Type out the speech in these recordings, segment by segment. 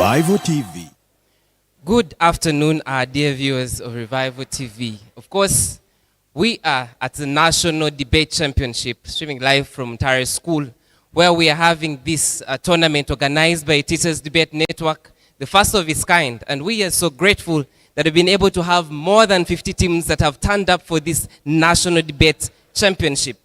Revival TV. Good afternoon, our dear viewers of Revival TV. Of course, we are at the National Debate Championship, streaming live from Ntale School, where we are having this tournament organized by Teachers Debate Network, the first of its kind. And we are so grateful that we've been able to have more than 50 teams that have turned up for this National Debate Championship.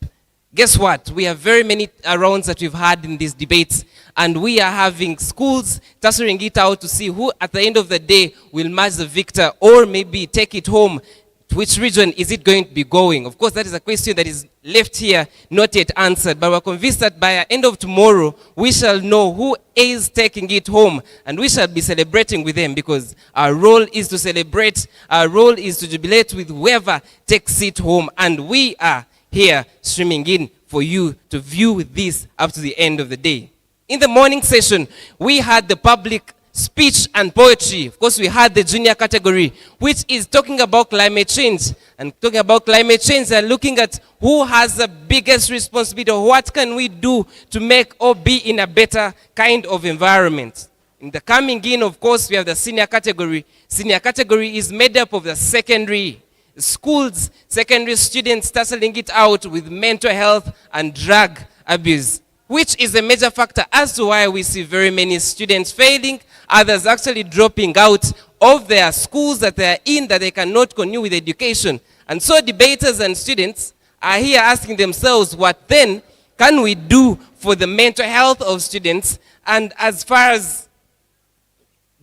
Guess what? We have very many rounds that we've had in these debates, and we are having schools tussling it out to see who at the end of the day will match the victor or maybe take it home. To which region is it going to be going? Of course, that is a question that is left here, not yet answered, but we're convinced that by the end of tomorrow, we shall know who is taking it home, and we shall be celebrating with them, because our role is to celebrate, our role is to jubilate with whoever takes it home, and we are here streaming in for you to view this up to the end of the day. In the morning session, we had the public speech and poetry. Of course, we had the junior category, which is talking about climate change. And talking about climate change, they're looking at who has the biggest responsibility, or what can we do to make or be in a better kind of environment. In the coming in, of course, we have the senior category. Senior category is made up of the secondary schools, secondary students tussling it out with mental health and drug abuse, which is a major factor as to why we see very many students failing, others actually dropping out of their schools that they are in, that they cannot continue with education. And so debaters and students are here asking themselves, what then can we do for the mental health of students, and as far as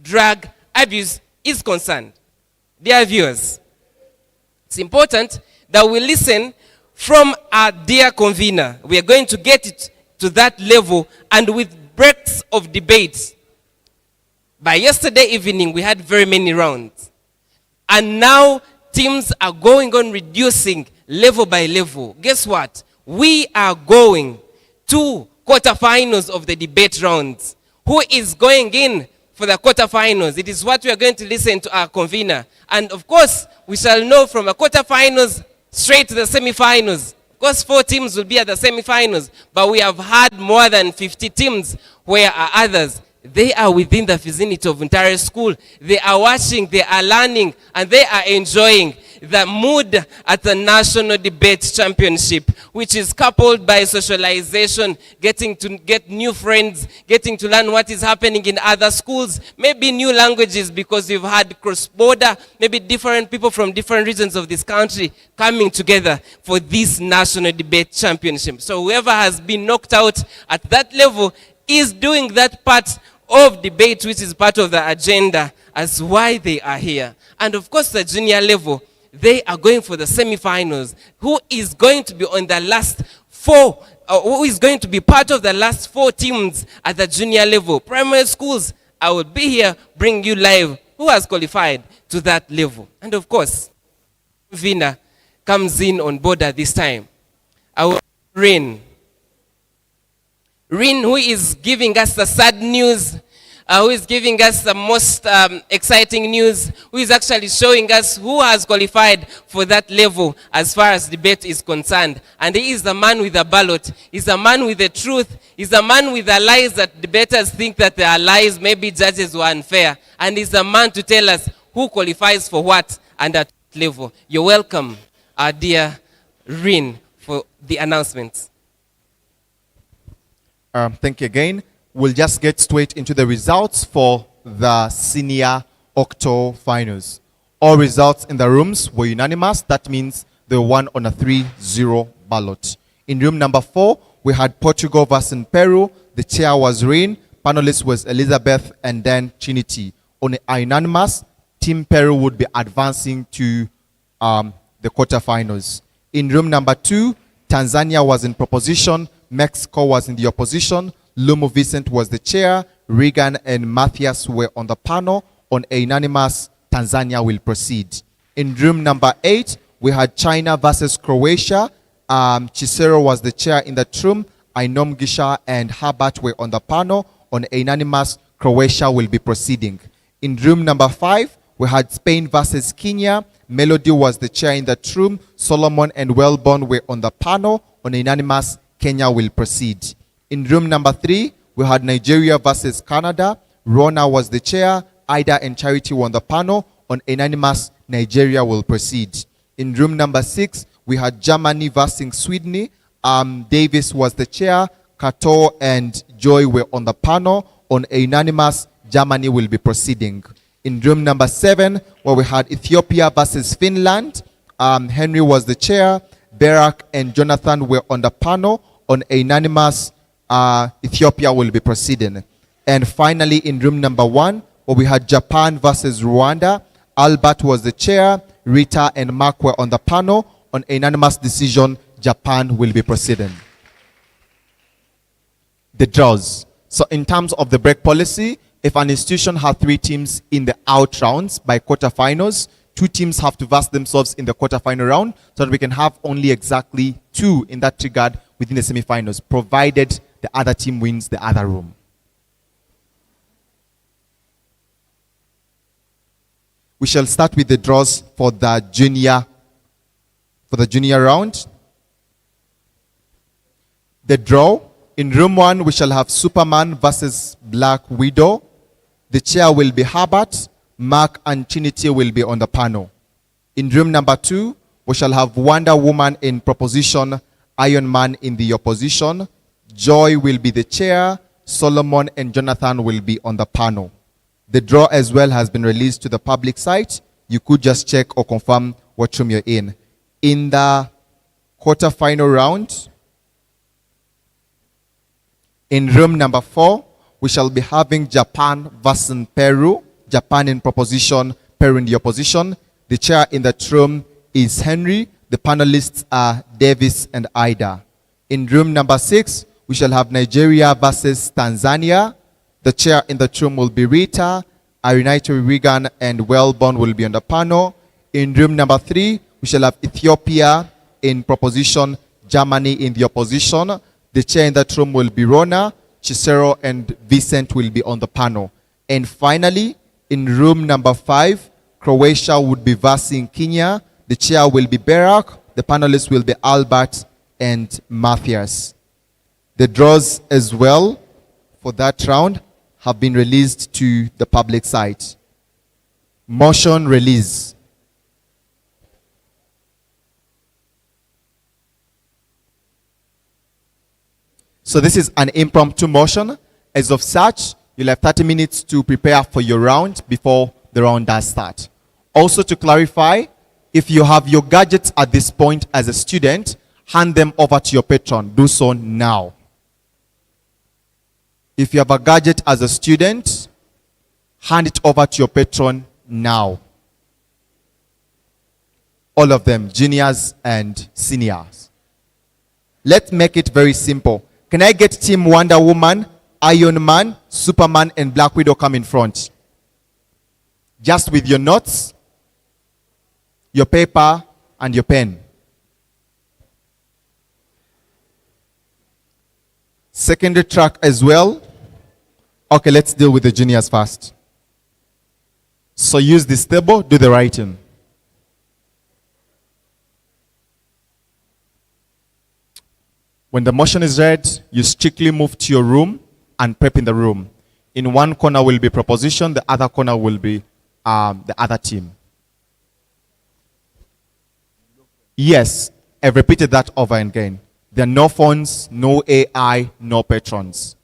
drug abuse is concerned? Dear viewers, it's important that we listen from our dear convener. We are going to get it to that level, and with breaks of debates. By yesterday evening, we had very many rounds. And now teams are going on reducing level by level. Guess what? We are going to quarterfinals of the debate rounds. Who is going in for the quarterfinals? It is what we are going to listen to our convener. And of course, we shall know from the quarterfinals straight to the semifinals. Of course, 4 teams will be at the semifinals, but we have had more than 50 teams. Where are others? They are within the vicinity of Ntale School. They are watching, they are learning, and they are enjoying the mood at the National Debate Championship, which is coupled by socialization, getting to get new friends, getting to learn what is happening in other schools, maybe new languages, because we've had cross-border, maybe different people from different regions of this country coming together for this National Debate Championship. So whoever has been knocked out at that level is doing that part of debate, which is part of the agenda, as why they are here. And of course, the junior level, they are going for the semifinals. Who is going to be on the last 4, who is going to be part of the last 4 teams at the junior level? Primary schools, I will be here bring you live who has qualified to that level. And of course, Vina comes in on board at this time. Our Rain, who is giving us the sad news, who is giving us the most exciting news, who is actually showing us who has qualified for that level as far as debate is concerned. And he is the man with the ballot. He's the man with the truth. He's the man with the lies that debaters think that they are lies, maybe judges were unfair. And he's the man to tell us who qualifies for what and at what level. You're welcome, our dear Rin, for the announcements. Thank you again. We'll just get straight into the results for the senior octo finals. All results in the rooms were unanimous. That means they won on a 3-0 ballot. In room number 4, we had Portugal versus Peru. The chair was Rain, panelist was Elizabeth, and then Trinity. On a unanimous, Team Peru would be advancing to the quarterfinals. In room number 2, Tanzania was in proposition, Mexico was in the opposition, Lumo Vincent was the chair, Regan and Matthias were on the panel. On a unanimous, Tanzania will proceed. In room number 8, we had China versus Croatia. Cicero was the chair in that room. Ainom Gisha and Herbert were on the panel. On a unanimous, Croatia will be proceeding. In room number 5, we had Spain versus Kenya. Melody was the chair in that room. Solomon and Wellborn were on the panel. On a unanimous, Kenya will proceed. In room number 3, we had Nigeria versus Canada. Rona was the chair. Ida and Charity were on the panel. On unanimous, Nigeria will proceed. In room number 6, we had Germany versus Sweden. Davis was the chair. Kato and Joy were on the panel. On a unanimous, Germany will be proceeding. In room number 7, where we had Ethiopia versus Finland, Henry was the chair. Berak and Jonathan were on the panel. On a unanimous, Ethiopia will be proceeding. And finally, in room number 1, where we had Japan versus Rwanda, Albert was the chair. Rita and Mark were on the panel. On a unanimous decision, Japan will be proceeding. The draws. So in terms of the break policy, if an institution had 3 teams in the out rounds by quarterfinals, 2 teams have to verse themselves in the quarterfinal round so that we can have only exactly 2 in that regard within the semifinals, provided the other team wins the other room. We shall start with the draws for the junior round. The draw. In room 1, we shall have Superman versus Black Widow. The chair will be Herbert. Mark and Trinity will be on the panel. In room number 2, we shall have Wonder Woman in proposition, Iron Man in the opposition. Joy will be the chair. Solomon and Jonathan will be on the panel. The draw as well has been released to the public site. You could just check or confirm what room you're in. In the quarterfinal round, in room number 4, we shall be having Japan versus Peru. Japan in proposition, Peru in the opposition. The chair in that room is Henry. The panelists are Davis and Ida. In room number 6, we shall have Nigeria versus Tanzania. The chair in that room will be Rita. Arinaitu Regan and Wellborn will be on the panel. In room number 3, we shall have Ethiopia in proposition, Germany in the opposition. The chair in that room will be Rona. Chisero and Vicent will be on the panel. And finally, in room number 5, Croatia would be versing Kenya. The chair will be Berak. The panelists will be Albert and Matthias. The draws as well for that round have been released to the public site. Motion release. So this is an impromptu motion. As of such, you'll have 30 minutes to prepare for your round before the round does start. Also to clarify, if you have your gadgets at this point as a student, hand them over to your patron. Do so now. If you have a gadget as a student, hand it over to your patron now. All of them, juniors and seniors. Let's make it very simple. Can I get Team Wonder Woman, Iron Man, Superman, and Black Widow come in front? Just with your notes, your paper, and your pen. Secondary track as well. Okay, let's deal with the juniors first. So use this table, do the writing. When the motion is read, you strictly move to your room and prep in the room. In one corner will be proposition, the other corner will be the other team. Yes, I've repeated that over and again. There are no phones, no AI, no patrons.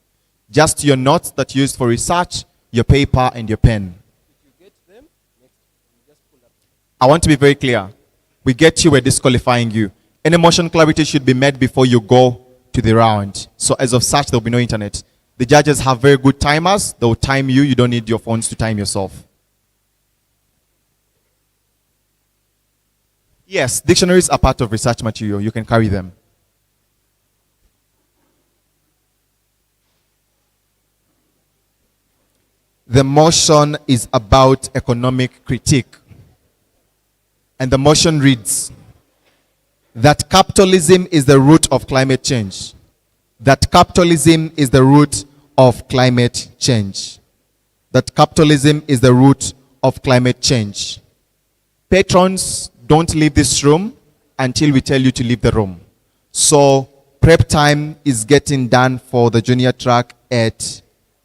Just your notes that you use for research, your paper, and your pen. I want to be very clear. We get you, we're disqualifying you. Any motion clarity should be made before you go to the round. So as of such, there will be no internet. The judges have very good timers. They will time you. You don't need your phones to time yourself. Yes, dictionaries are part of research material. You can carry them. The motion is about economic critique. And the motion reads that capitalism is the root of climate change. That capitalism is the root of climate change. That capitalism is the root of climate change. Patrons, don't leave this room until we tell you to leave the room. So prep time is getting done for the junior track at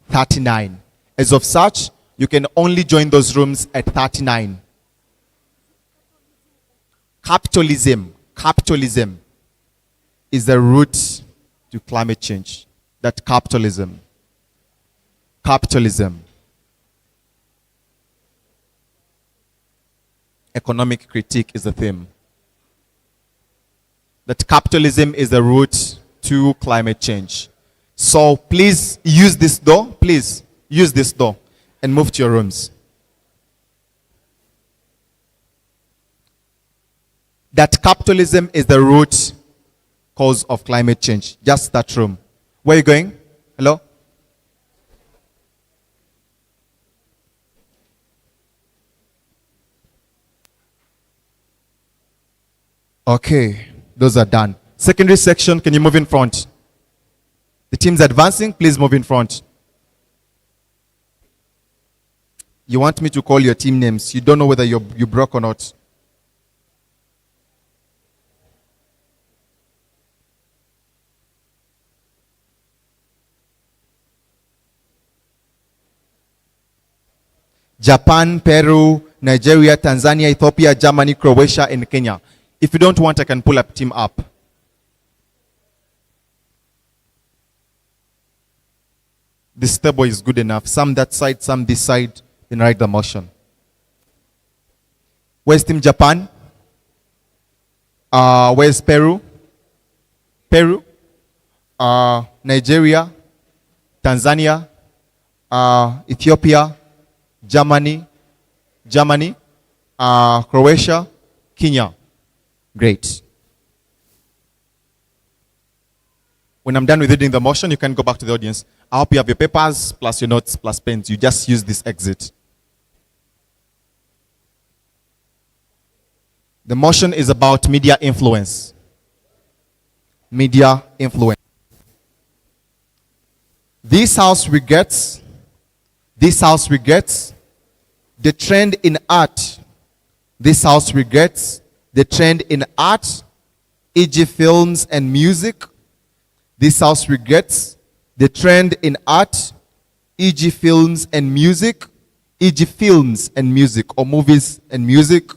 39. As of such, you can only join those rooms at 39. Capitalism is the root to climate change. That capitalism. Economic critique is the theme. That capitalism is the root to climate change. So please use this door. Please use this door and move to your rooms. That capitalism is the root cause of climate change. Just that room. Where are you going? Hello? Okay, those are done. Secondary section, can you move in front? The team's advancing, please move in front. You want me to call your team names. You don't know whether you broke or not. Japan, Peru, Nigeria, Tanzania, Ethiopia, Germany, Croatia, and Kenya. If you don't want, I can pull up team up. This table is good enough. Some that side, some this side. Then write the motion. Where's team Japan? Where's Peru? Nigeria, Tanzania, Ethiopia, Germany, Croatia, Kenya. Great. When I'm done with reading the motion, you can go back to the audience. I hope you have your papers, plus your notes, plus pens. You just use this exit. The motion is about media influence. Media influence. This house regrets the trend in art. This house regrets the trend in art, e.g. films and music. This house regrets the trend in art, e.g. films and music, e.g. films and music, or movies and music.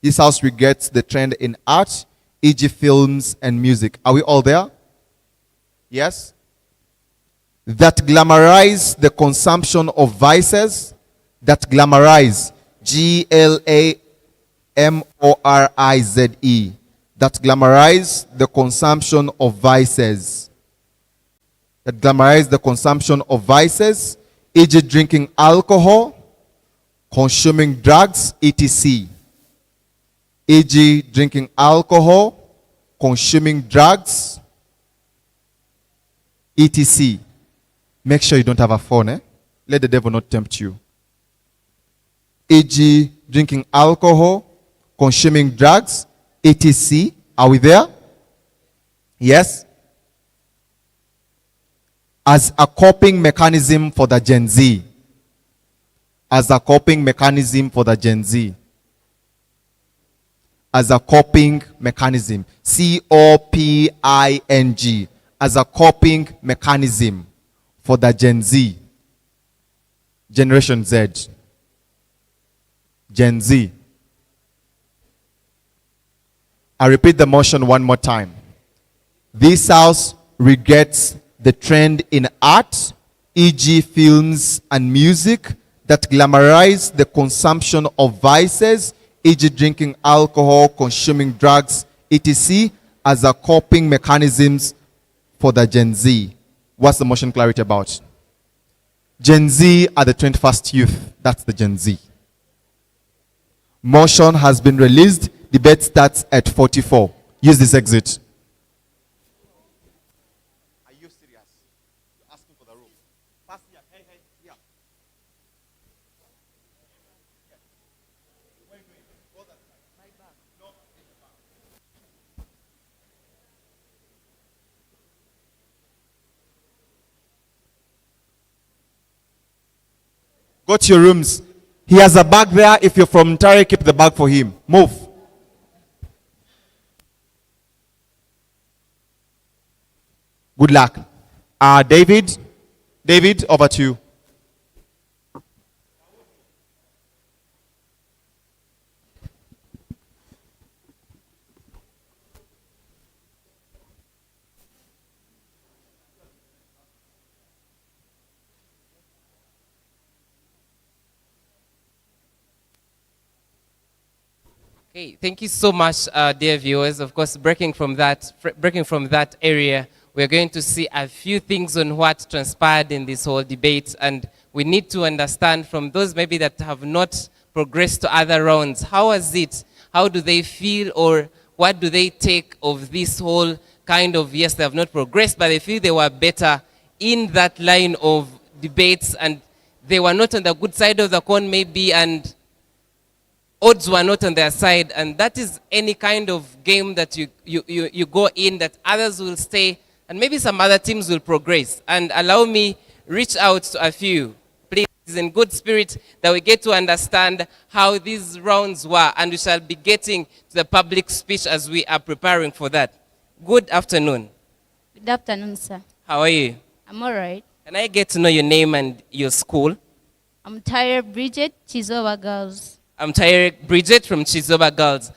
This house regrets the trend in art, e.g. films and music. Are we all there? Yes? That glamorize the consumption of vices, that glamorize, G-L-A-M-O-R-I-Z-E, that glamorize the consumption of vices. That glamorize the consumption of vices, e.g. drinking alcohol, consuming drugs, etc. E.g. drinking alcohol, consuming drugs, etc. Make sure you don't have a phone, eh? Let the devil not tempt you. E.g. drinking alcohol, consuming drugs, etc. Are we there? Yes? As a coping mechanism for the Gen Z. As a coping mechanism for the Gen Z. As a coping mechanism. C-O-P-I-N-G. As a coping mechanism for the Gen Z. Generation Z. Gen Z. I repeat the motion one more time. This house regrets the trend in art, e.g. films and music, that glamorize the consumption of vices, e.g. drinking alcohol, consuming drugs, etc. as a coping mechanisms for the Gen Z. What's the motion clarity about? Gen Z are the 21st youth. That's the Gen Z. Motion has been released. Debate starts at 44. Use this exit. Are you serious? You're asking for the room. Pass here. Hey, here. Wait. Go that side. Right back. No, go to your rooms. He has a bag there. If you're from Ntale, keep the bag for him. Move. Good luck. David, over to you. Okay, thank you so much, dear viewers. Of course, breaking from that area, we're going to see a few things on what transpired in this whole debate, and we need to understand from those maybe that have not progressed to other rounds. How was it? How do they feel, or what do they take of this whole kind of, yes, they have not progressed, but they feel they were better in that line of debates, and they were not on the good side of the coin maybe, and odds were not on their side. And that is any kind of game that you go in, that others will stay and maybe some other teams will progress. And allow me reach out to a few. Please, it's in good spirit that we get to understand how these rounds were, and we shall be getting to the public speech as we are preparing for that. Good afternoon. Good afternoon, sir. How are you? I'm all right. Can I get to know your name and your school? I'm Ntale Bridget, Chizoba Girls. I'm Ntale Bridget from Chizoba Girls.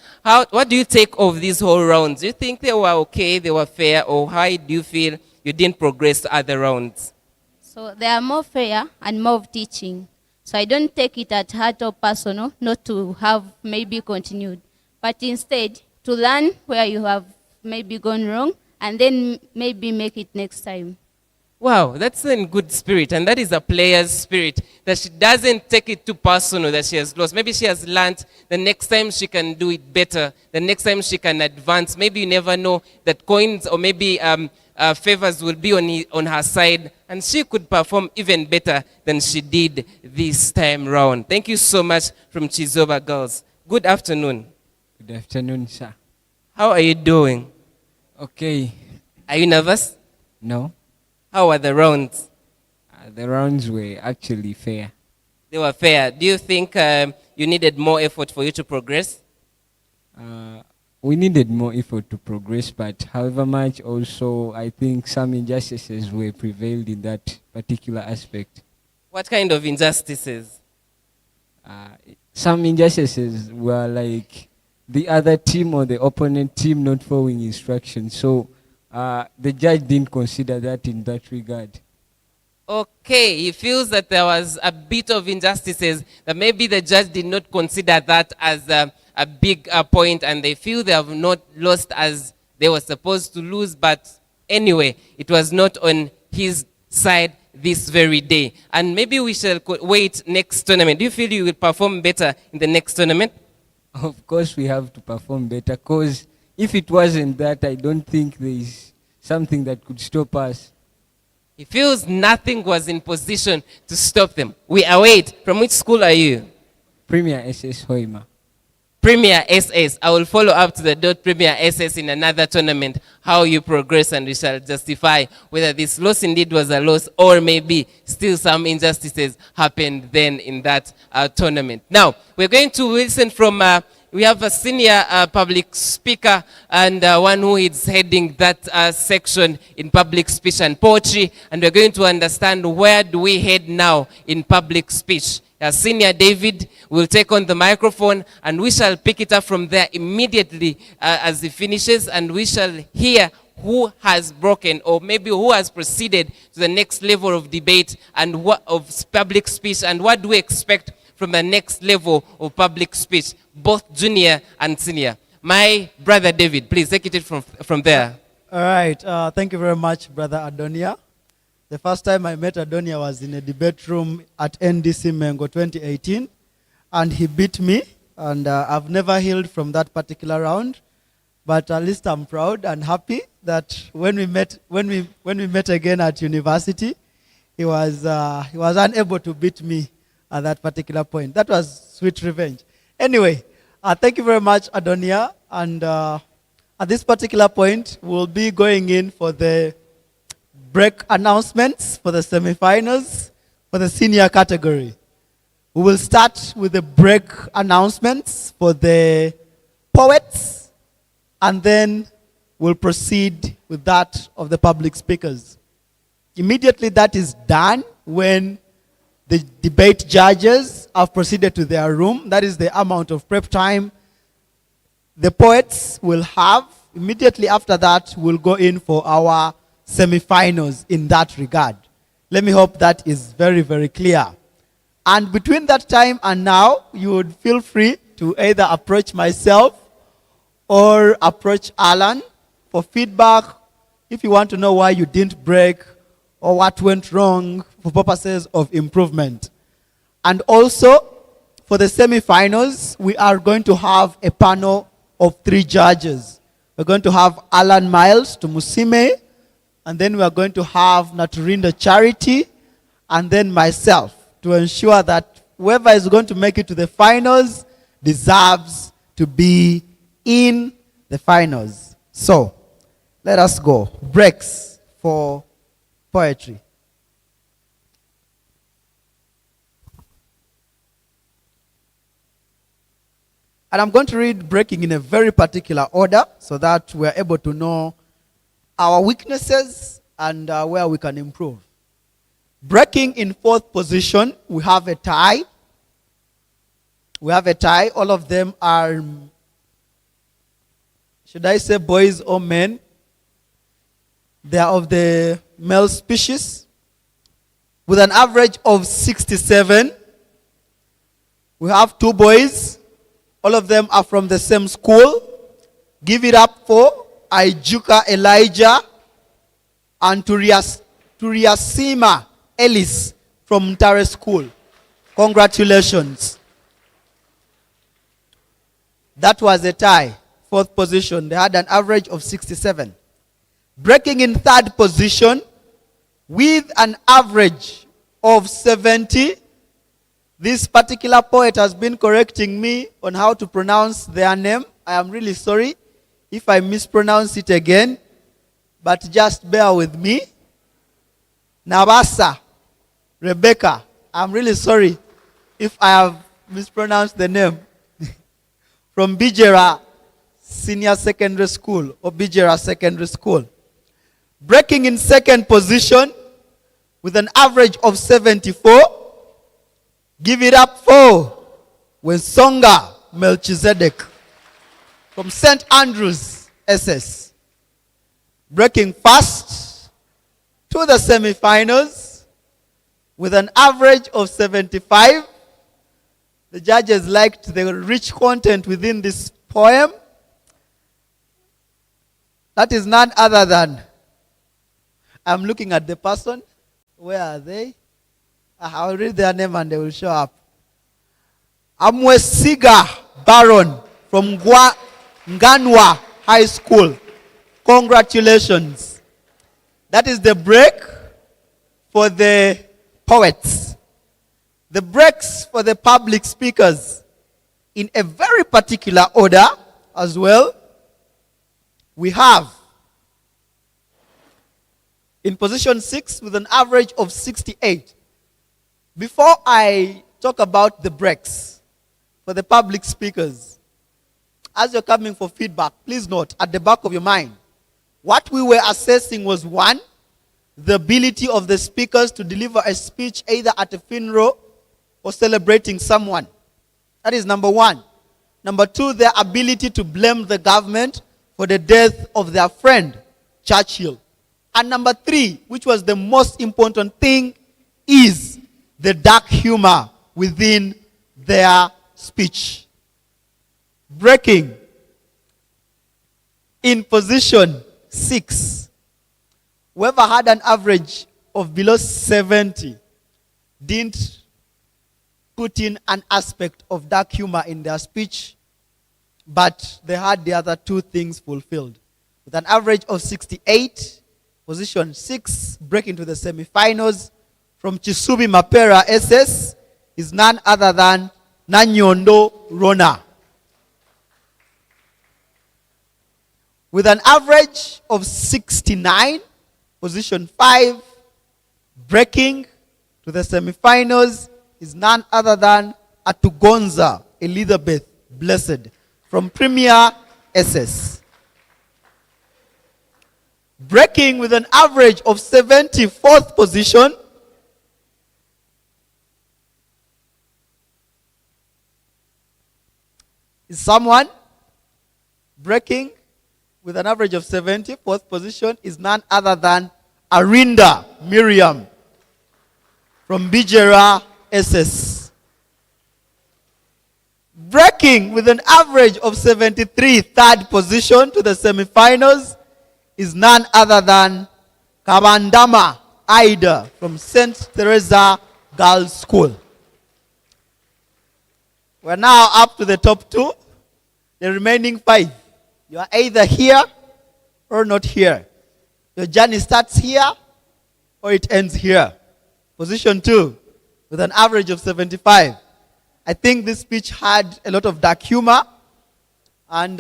What do you take of these whole rounds? Do you think they were okay, they were fair, or how do you feel you didn't progress to other rounds? So they are more fair and more of teaching. So I don't take it at heart or personal, not to have maybe continued, but instead to learn where you have maybe gone wrong and then maybe make it next time. Wow, that's in good spirit, and that is a player's spirit, that she doesn't take it too personal that she has lost. Maybe she has learned the next time she can do it better, the next time she can advance. Maybe you never know that coins or maybe favors will be on her side, and she could perform even better than she did this time round. Thank you so much from Chizoba Girls. Good afternoon. Good afternoon, sir. How are you doing? Okay. Are you nervous? No, How were the rounds? the rounds were actually fair. They were fair. Do you think you needed more effort for you to progress? We needed more effort to progress, but however much also, I think some injustices were prevailed in that particular aspect. What kind of injustices? Some injustices were like the other team or the opponent team not following instructions. So the judge didn't consider that in that regard. Okay, he feels that there was a bit of injustices, that maybe the judge did not consider that as a big point, and they feel they have not lost as they were supposed to lose. But anyway, it was not on his side this very day. And maybe we shall wait next tournament. Do you feel you will perform better in the next tournament? Of course, we have to perform better, because if it wasn't that, I don't think there is something that could stop us. He feels nothing was in position to stop them. We await. From which school are you? Premier SS Hoima. Premier SS. I will follow up to the dot Premier SS in another tournament, how you progress, and we shall justify whether this loss indeed was a loss, or maybe still some injustices happened then in that tournament. Now, we're going to listen from, we have a senior public speaker and one who is heading that section in public speech and poetry, and we're going to understand where do we head now in public speech. Senior David will take on the microphone, and we shall pick it up from there immediately as he finishes, and we shall hear who has broken, or maybe who has proceeded to the next level of debate and what of public speech, and what do we expect from the next level of public speech, both junior and senior. My brother David, please take it from there. All right. Thank you very much, Brother Adonia. The first time I met Adonia was in a debate room at NDC Mengo 2018, and he beat me, and I've never healed from that particular round. But at least I'm proud and happy that when we met again at university, he was unable to beat me at that particular point. That was sweet revenge. Anyway, thank you very much, Adonia. And at this particular point, we'll be going in for the break announcements for the semifinals for the senior category. We will start with the break announcements for the poets, and then we'll proceed with that of the public speakers. Immediately that is done, when the debate judges have proceeded to their room, that is the amount of prep time the poets will have. Immediately after that, we'll go in for our semifinals in that regard. Let me hope that is very, very clear. And between that time and now, you would feel free to either approach myself or approach Alan for feedback if you want to know why you didn't break or what went wrong for purposes of improvement. And also, for the semi-finals, we are going to have a panel of 3 judges. We're going to have Alan Miles to Musime, and then we are going to have Naturinda Charity, and then myself, to ensure that whoever is going to make it to the finals deserves to be in the finals. So, let us go. Breaks for poetry. And I'm going to read breaking in a very particular order so that we're able to know our weaknesses and where we can improve. Breaking in 4th position, we have a tie. We have a tie. All of them are, should I say boys or men? They are of the male species with an average of 67. We have 2 boys. All of them are from the same school. Give it up for Ijuka Elijah and Turiasima Ellis from Ntale School. Congratulations. That was a tie. 4th position. They had an average of 67. Breaking in 3rd position with an average of 70. This particular poet has been correcting me on how to pronounce their name. I am really sorry if I mispronounce it again, but just bear with me. Nabasa Rebecca. I'm really sorry if I have mispronounced the name. From Bijera Senior Secondary School or Bijera Secondary School. Breaking in 2nd position with an average of 74. Give it up for Wensonga Melchizedek from St. Andrews, SS. Breaking fast to the semi-finals with an average of 75. The judges liked the rich content within this poem. That is none other than, I'm looking at the person. Where are they? I'll read their name and they will show up. Amwesiga Baron from Nganwa High School. Congratulations. That is the break for the poets. The breaks for the public speakers in a very particular order as well. We have in position 6 with an average of 68. Before I talk about the breaks for the public speakers, as you're coming for feedback, please note at the back of your mind, what we were assessing was 1, the ability of the speakers to deliver a speech either at a funeral or celebrating someone. That is number 1. Number 2, their ability to blame the government for the death of their friend, Churchill. And number 3, which was the most important thing, is the dark humor within their speech. Breaking in position 6. Whoever had an average of below 70 didn't put in an aspect of dark humor in their speech, but they had the other 2 things fulfilled. With an average of 68, position 6, breaking to the semi-finals, from Chisubi Mapera SS is none other than Nanyondo Rona. With an average of 69, position 5, breaking to the semi-finals is none other than Atugonza Elizabeth Blessed from Premier SS. Breaking with an average of 74th position is someone breaking with an average of 70, 4th position is none other than Arinda Miriam from Bijera SS. Breaking with an average of 73, third position to the semifinals, is none other than Kabandama Ida from St. Teresa Girls School. We're now up to the top 2. The remaining 5. You are either here or not here. Your journey starts here or it ends here. Position 2 with an average of 75. I think this speech had a lot of dark humor, and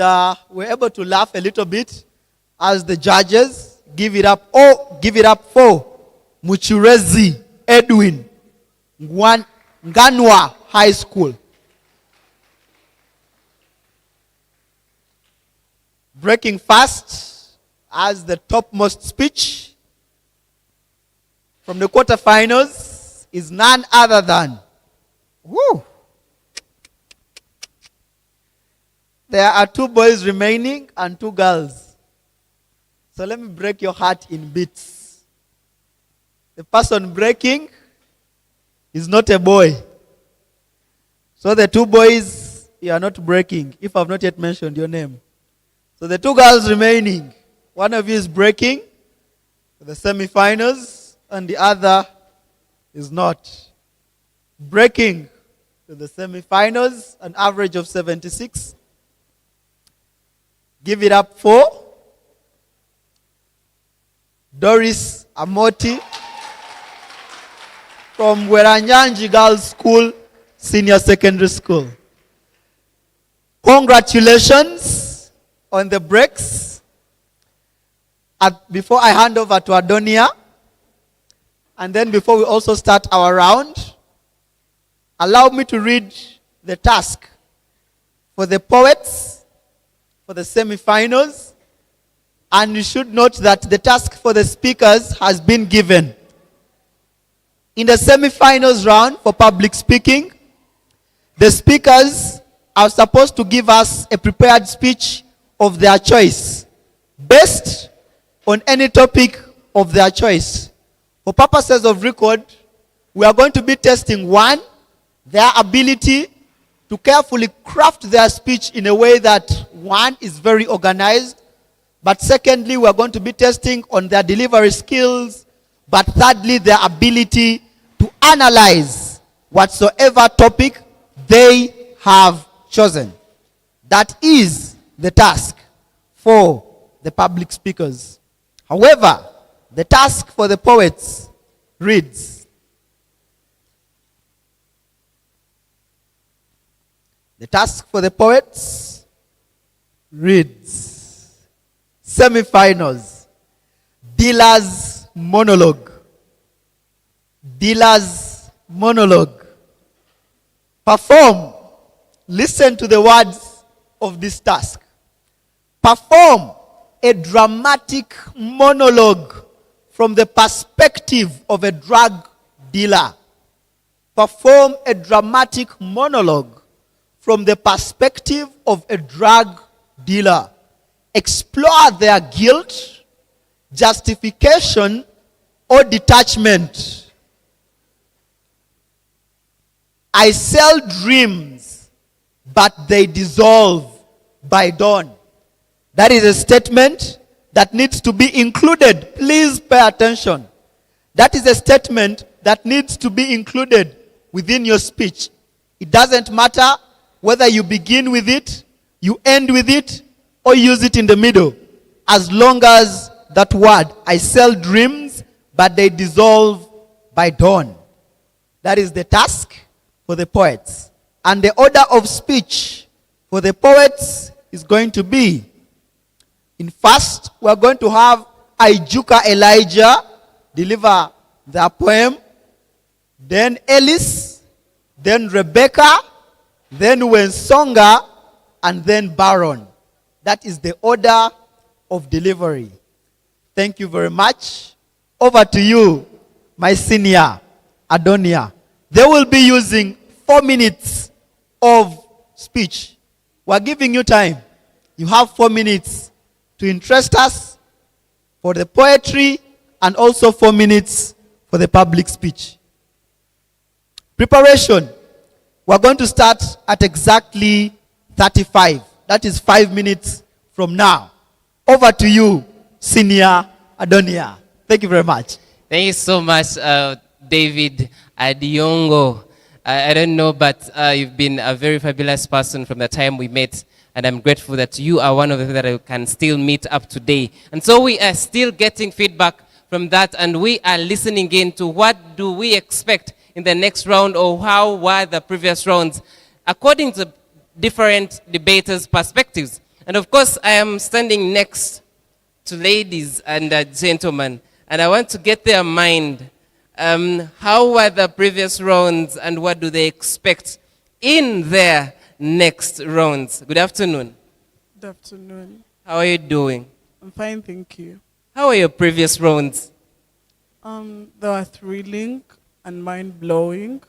we're able to laugh a little bit as the judges give it up for Muchurezi Edwin Nganwa High School. Breaking fast as the topmost speech from the quarterfinals is none other than there are 2 boys remaining and 2 girls. So let me break your heart in bits. The person breaking is not a boy. So the 2 boys, you are not breaking, if I've not yet mentioned your name. So the 2 girls remaining, one of you is breaking for the semifinals and the other is not. Breaking to the semifinals, an average of 76. Give it up for Doris Amoti from Weranyanji Girls School, Senior Secondary School. Congratulations on the breaks. Before I hand over to Adonia, and then before we also start our round, allow me to read the task for the poets for the semifinals. And you should note that the task for the speakers has been given. In the semifinals round for public speaking, the speakers are supposed to give us a prepared speech of their choice, based on any topic of their choice. For purposes of record, we are going to be testing, 1, their ability to carefully craft their speech in a way that, 1, is very organized. But secondly, we are going to be testing on their delivery skills. But thirdly, their ability to analyze whatsoever topic they have chosen. That is the task for the public speakers. However, the task for the poets reads: the task for the poets reads: semifinals, dealer's monologue. Dealer's monologue. Perform. Listen to the words of this task. Perform a dramatic monologue from the perspective of a drug dealer. Perform a dramatic monologue from the perspective of a drug dealer. Explore their guilt, justification, or detachment. I sell dreams, but they dissolve by dawn. That is a statement that needs to be included. Please pay attention. That is a statement that needs to be included within your speech. It doesn't matter whether you begin with it, you end with it, or use it in the middle. As long as that word, I sell dreams, but they dissolve by dawn. That is the task for the poets. And the order of speech for the poets is going to be: in first, we are going to have Ijuka Elijah deliver their poem, then Ellis, then Rebecca, then Wensonga, and then Baron. That is the order of delivery. Thank you very much. Over to you, my senior, Adonia. They will be using 4 minutes of speech. We're giving you time. You have 4 minutes to interest us for the poetry and also 4 minutes for the public speech. Preparation. We're going to start at exactly 35. That is 5 minutes from now. Over to you, Senior Adonia. Thank you very much. Thank you so much, David Adiongo. I don't know, but you've been a very fabulous person from the time we met, and I'm grateful that you are one of the that I can still meet up today. And so we are still getting feedback from that, and we are listening in to what do we expect in the next round, or how were the previous rounds, according to different debaters' perspectives. And of course, I am standing next to ladies and gentlemen, and I want to get their mind. How were the previous rounds, and what do they expect in their next rounds? Good afternoon. Good afternoon. How are you doing? I'm fine, thank you. How were your previous rounds? They were thrilling and mind-blowing.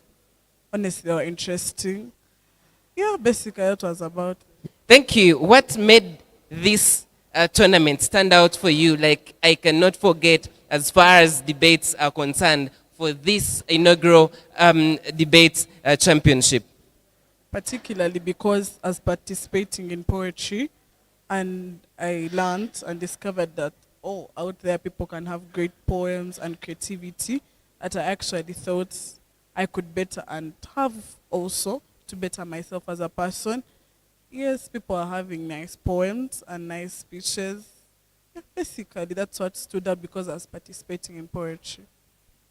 Honestly, they were interesting. Yeah, basically that was about. Thank you. What made this tournament stand out for you? Like, I cannot forget, as far as debates are concerned, for this inaugural debate championship? Particularly because I was participating in poetry, and I learned and discovered that, out there people can have great poems and creativity that I actually thought I could better and have also to better myself as a person. Yes, people are having nice poems and nice speeches. Yeah, basically, that's what stood out because I was participating in poetry.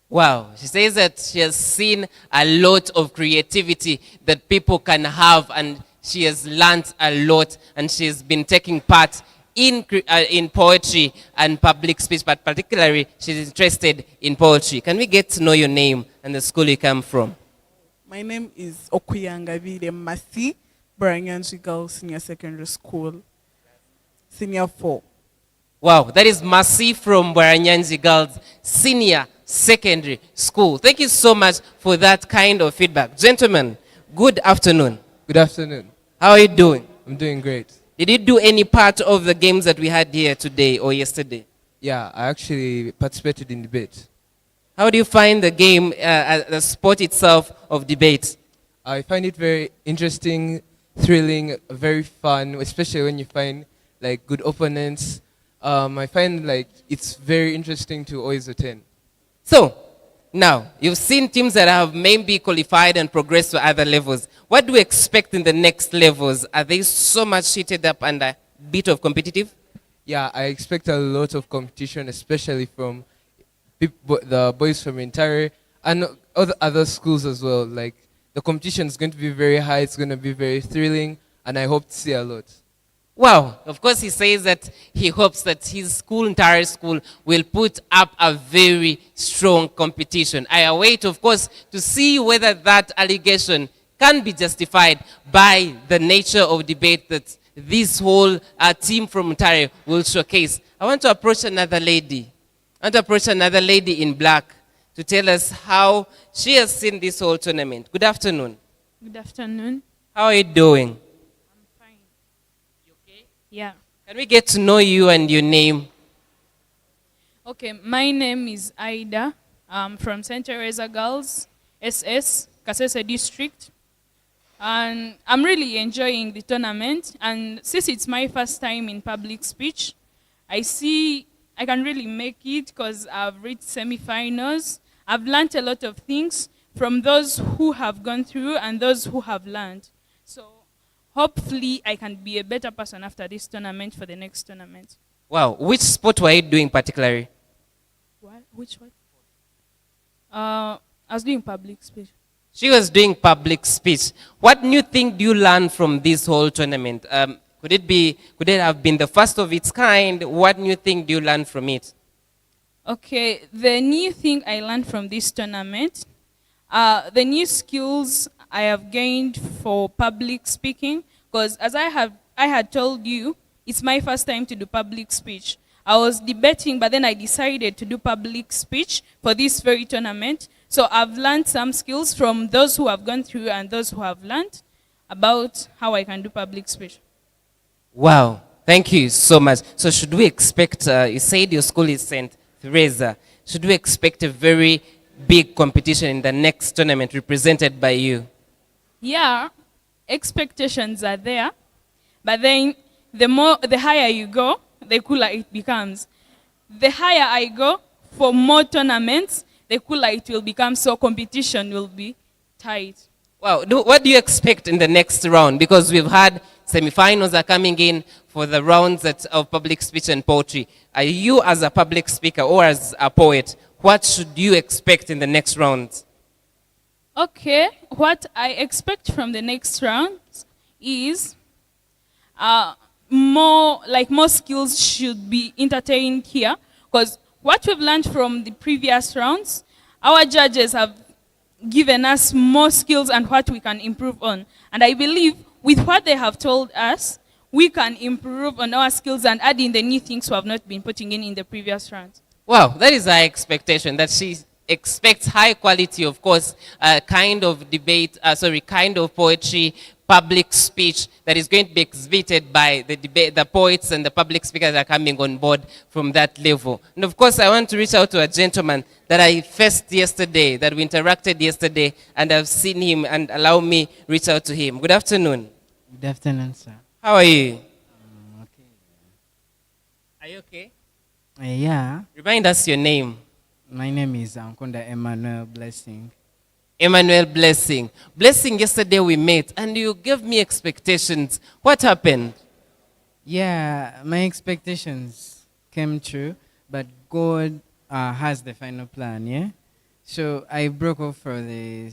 Wow, she says that she has seen a lot of creativity that people can have, and she has learned a lot, and she's been taking part in poetry and public speech, but particularly she's interested in poetry. Can we get to know your name and the school you come from? My name is Okuyangavile Masi, Baranyanji Girls Senior Secondary School, Senior 4. Wow, that is Masi from Baranyanji Girls Senior Secondary School. Thank you so much for that kind of feedback. Gentlemen, good afternoon. Good afternoon. How are you doing? I'm doing great. Did you do any part of the games that we had here today or yesterday? Yeah, I actually participated in debate. How do you find the game, the sport itself of debate? I find it very interesting, thrilling, very fun, especially when you find like good opponents. I find like it's very interesting to always attend. So, now, you've seen teams that have maybe qualified and progressed to other levels. What do we expect in the next levels? Are they so much heated up and a bit of competitive? Yeah, I expect a lot of competition, especially from the boys from Ntale and other schools as well. Like, the competition is going to be very high, it's going to be very thrilling, and I hope to see a lot. Wow, of course he says that he hopes that his school, Ntale School, will put up a very strong competition. I await, of course, to see whether that allegation can be justified by the nature of debate that this whole team from Ntale will showcase. I want to approach another lady. I want to approach another lady in black to tell us how she has seen this whole tournament. Good afternoon. Good afternoon. How are you doing? Yeah. Can we get to know you and your name? Okay, my name is Aida. I'm from St. Teresa Girls, SS, Kasese District. And I'm really enjoying the tournament. And since it's my first time in public speech, I see I can really make it because I've reached semifinals. I've learned a lot of things from those who have gone through and those who have learned. So hopefully, I can be a better person after this tournament for the next tournament. Wow. Which sport were you doing particularly? What? Which one? I was doing public speech. She was doing public speech. What new thing do you learn from this whole tournament? Could it have been the first of its kind? What new thing do you learn from it? Okay, the new thing I learned from this tournament, the new skills I have gained for public speaking, because as I had told you, it's my first time to do public speech. I was debating, but then I decided to do public speech for this very tournament. So I've learned some skills from those who have gone through and those who have learned about how I can do public speech. Wow. Thank you so much. So should we expect, you said your school is St. Teresa, should we expect a very big competition in the next tournament represented by you? Yeah, expectations are there, but then the higher you go, the cooler it becomes. The higher I go for more tournaments, the cooler it will become, so competition will be tight. Wow, what do you expect in the next round? Because we've had semifinals are coming in for the rounds of public speech and poetry. Are you, as a public speaker or as a poet, what should you expect in the next round? Okay, what I expect from the next round is more skills should be entertained here, because what we've learned from the previous rounds, our judges have given us more skills and what we can improve on. And I believe with what they have told us, we can improve on our skills and add in the new things we have not been putting in the previous rounds. Wow, that is our expectation, that she expects high quality, of course, kind of debate, kind of poetry, public speech that is going to be exhibited by the poets and the public speakers that are coming on board from that level. And of course, I want to reach out to a gentleman that I faced yesterday, that we interacted yesterday, and I've seen him, and allow me reach out to him. Good afternoon. Good afternoon, sir. How are you? Okay. Are you okay? Yeah. Remind us your name. My name is Ankonda Emmanuel Blessing. Emmanuel Blessing. Blessing, yesterday we met and you gave me expectations. What happened? Yeah, my expectations came true, but God has the final plan, yeah? So I broke off for the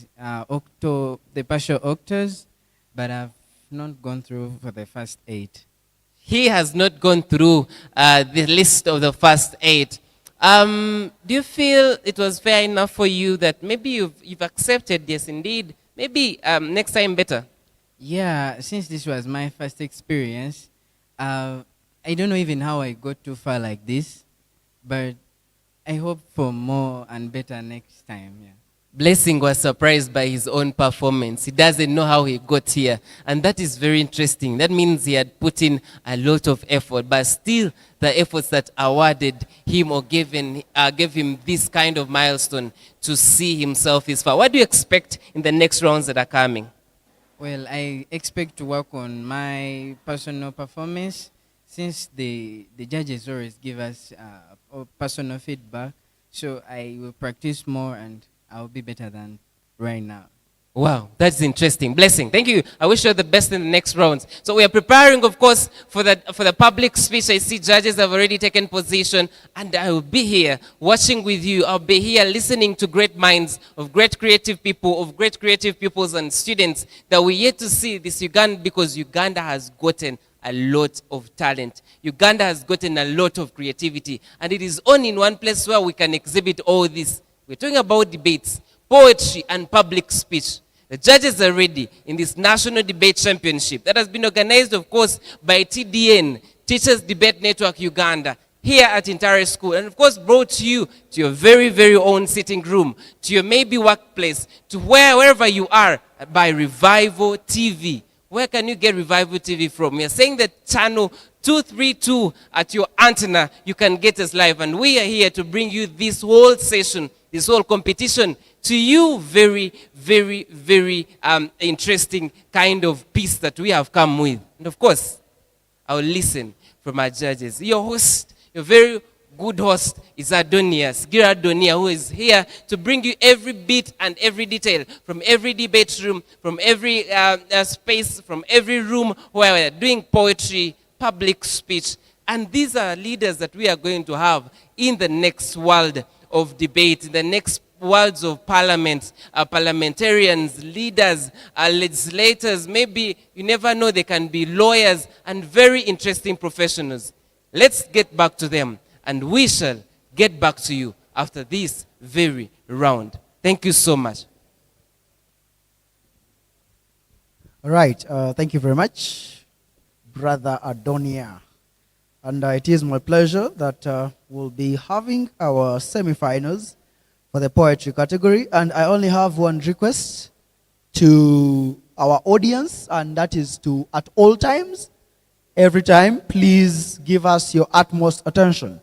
partial octos, but I've not gone through for the first 8. He has not gone through the list of the first 8. Do you feel it was fair enough for you that maybe you've accepted, yes indeed, maybe next time better? Yeah, since this was my first experience, I don't know even how I got too far like this, but I hope for more and better next time, yeah. Blessing was surprised by his own performance. He doesn't know how he got here. And that is very interesting. That means he had put in a lot of effort, but still the efforts that awarded him or gave him this kind of milestone to see himself is far. What do you expect in the next rounds that are coming? Well, I expect to work on my personal performance, since the judges always give us personal feedback. So I will practice more and I'll be better than right now. Wow, that's interesting. Blessing. Thank you. I wish you the best in the next rounds. So we are preparing, of course, for the public speech. I see judges have already taken position, and I will be here watching with you. I'll be here listening to great minds of great creative people, of great creative pupils and students that we yet to see this Uganda, because Uganda has gotten a lot of talent. Uganda has gotten a lot of creativity, and it is only in one place where we can exhibit all this. We're talking about debates, poetry, and public speech. The judges are ready in this National Debate Championship that has been organized, of course, by TDN, Teachers Debate Network Uganda, here at Ntale School, and of course brought to you to your very, very own sitting room, to your maybe workplace, to wherever you are, by Revival TV. Where can you get Revival TV from? We are saying that channel 232 at your antenna, you can get us live, and we are here to bring you this whole session, this whole competition to you. Very, very, very interesting kind of piece that we have come with. And of course, I'll listen from our judges. Your host, your very good host, is Adonia, who is here to bring you every bit and every detail from every debate room, from every space, from every room where we're doing poetry, public speech. And these are leaders that we are going to have in the next world of debate, in the next worlds of parliament, parliamentarians, leaders, legislators. Maybe, you never know, they can be lawyers and very interesting professionals. Let's get back to them, and we shall get back to you after this very round. Thank you so much. All right. Thank you very much, Brother Adonia. And it is my pleasure that we'll be having our semifinals for the poetry category. And I only have one request to our audience, and that is to, at all times, every time, please give us your utmost attention.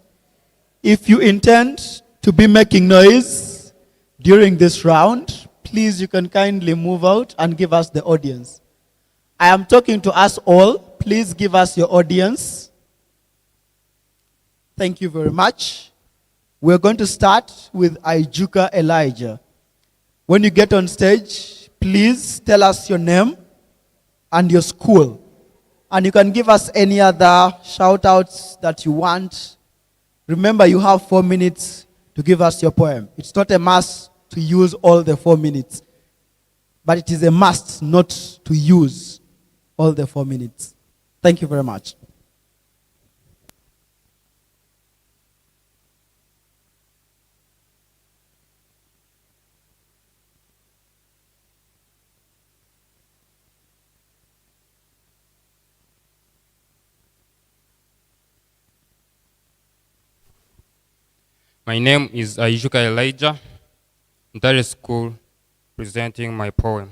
If you intend to be making noise during this round, please please, you can kindly move out and give us the audience. I am talking to us all. Please give us your audience. Thank you very much. We're going to start with Ijuka Elijah. When you get on stage, please tell us your name and your school. And you can give us any other shout outs that you want. Remember, you have 4 minutes to give us your poem. It's not a must to use all the 4 minutes, but it is a must not to use all the 4 minutes. Thank you very much. My name is Ijuka Elijah, Ntale School, presenting my poem.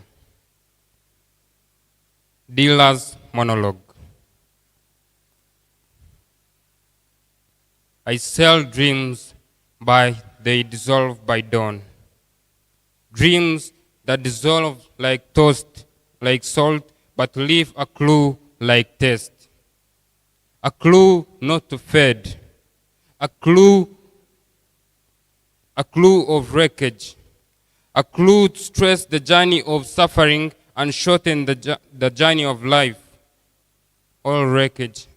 Dealer's Monologue. I sell dreams, but they dissolve by dawn. Dreams that dissolve like toast, like salt, but leave a clue like taste. A clue not to fade. A clue of wreckage, a clue to stress the journey of suffering and shorten the journey of life. All wreckage,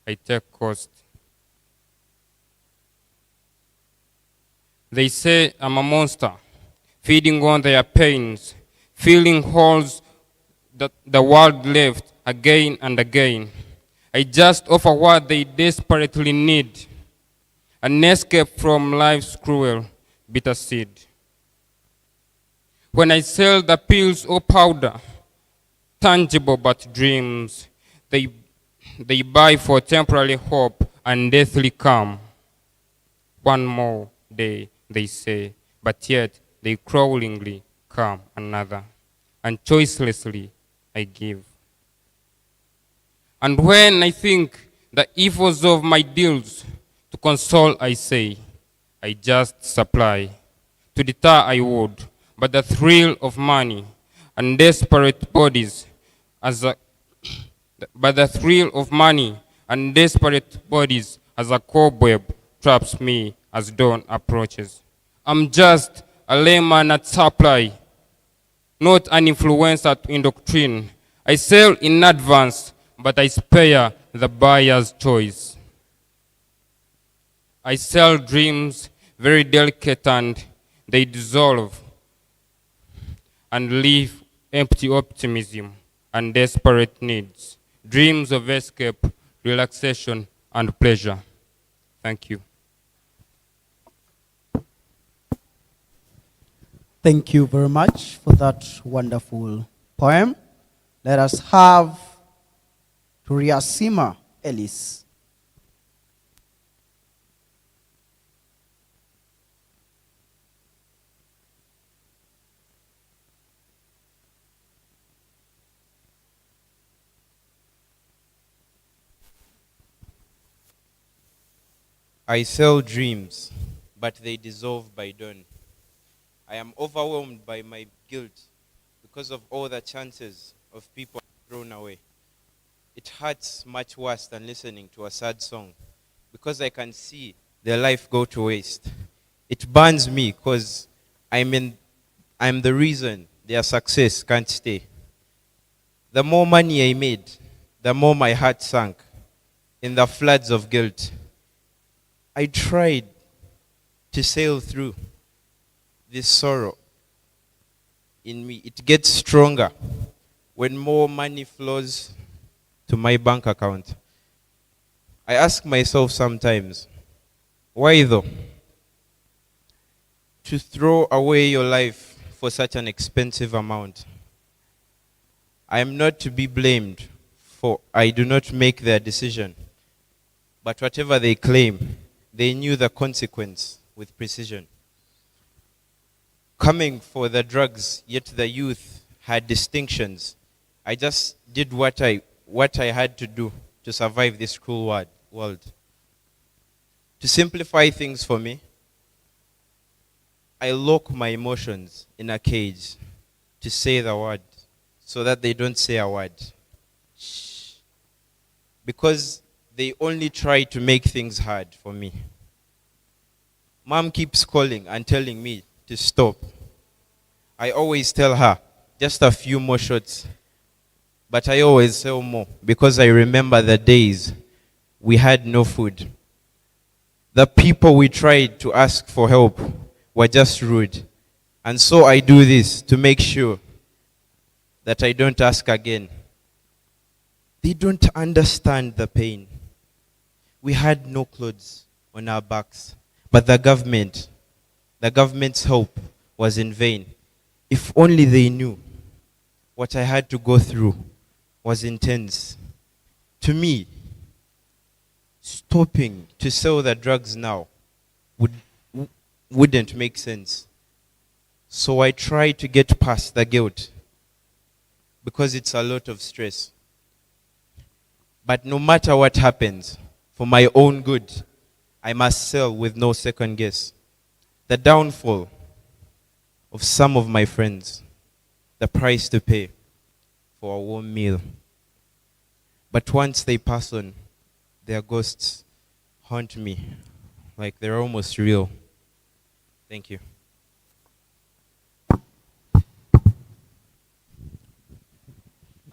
I take cost. They say I'm a monster, feeding on their pains, filling holes that the world left again and again. I just offer what they desperately need, an escape from life's cruel, bitter seed. When I sell the pills or powder, tangible but dreams, they buy for temporary hope and deathly calm. One more day, they say, but yet they crawlingly come another, and choicelessly I give. And when I think the evils of my deals, to console I say, I just supply. To deter I would, but the thrill of money and desperate bodies as a cobweb traps me as dawn approaches. I'm just a layman at supply, not an influencer to indoctrine. I sell in advance, but I spare the buyer's choice. I sell dreams, very delicate, and they dissolve and leave empty optimism and desperate needs, dreams of escape, relaxation, and pleasure. Thank you. Thank you very much for that wonderful poem. Let us have Turiasima Ellis. I sell dreams, but they dissolve by dawn. I am overwhelmed by my guilt because of all the chances of people thrown away. It hurts much worse than listening to a sad song because I can see their life go to waste. It burns me because I'm the reason their success can't stay. The more money I made, the more my heart sank in the floods of guilt. I tried to sail through this sorrow in me. It gets stronger when more money flows to my bank account. I ask myself sometimes, why though? To throw away your life for such an expensive amount. I am not to be blamed, for I do not make their decision. But whatever they claim, they knew the consequence with precision. Coming for the drugs, yet the youth had distinctions. I just did what I had to do to survive this cruel world. To simplify things for me, I lock my emotions in a cage to say the word so that they don't say a word. Shh. Because they only try to make things hard for me. Mom keeps calling and telling me to stop. I always tell her, just a few more shots. But I always sell more because I remember the days we had no food. The people we tried to ask for help were just rude. And so I do this to make sure that I don't ask again. They don't understand the pain. We had no clothes on our backs, but the government's help was in vain. If only they knew what I had to go through was intense. To me, stopping to sell the drugs now wouldn't make sense. So I try to get past the guilt because it's a lot of stress. But no matter what happens, for my own good, I must sell with no second guess. The downfall of some of my friends, the price to pay for a warm meal. But once they pass on, their ghosts haunt me like they're almost real. Thank you.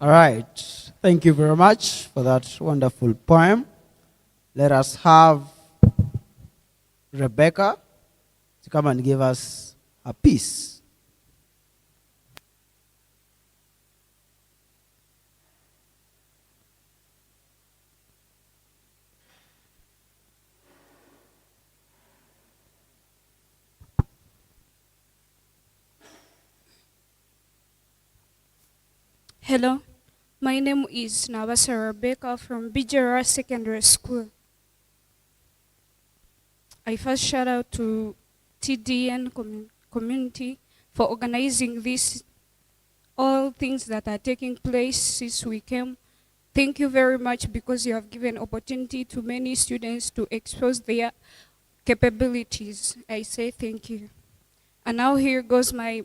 All right. Thank you very much for that wonderful poem. Let us have Rebecca to come and give us a piece. Hello, my name is Nabasa Rebecca from Bijara Secondary School. I first shout out to TDN community for organizing this, all things that are taking place since we came. Thank you very much because you have given opportunity to many students to expose their capabilities. I say thank you. And now here goes my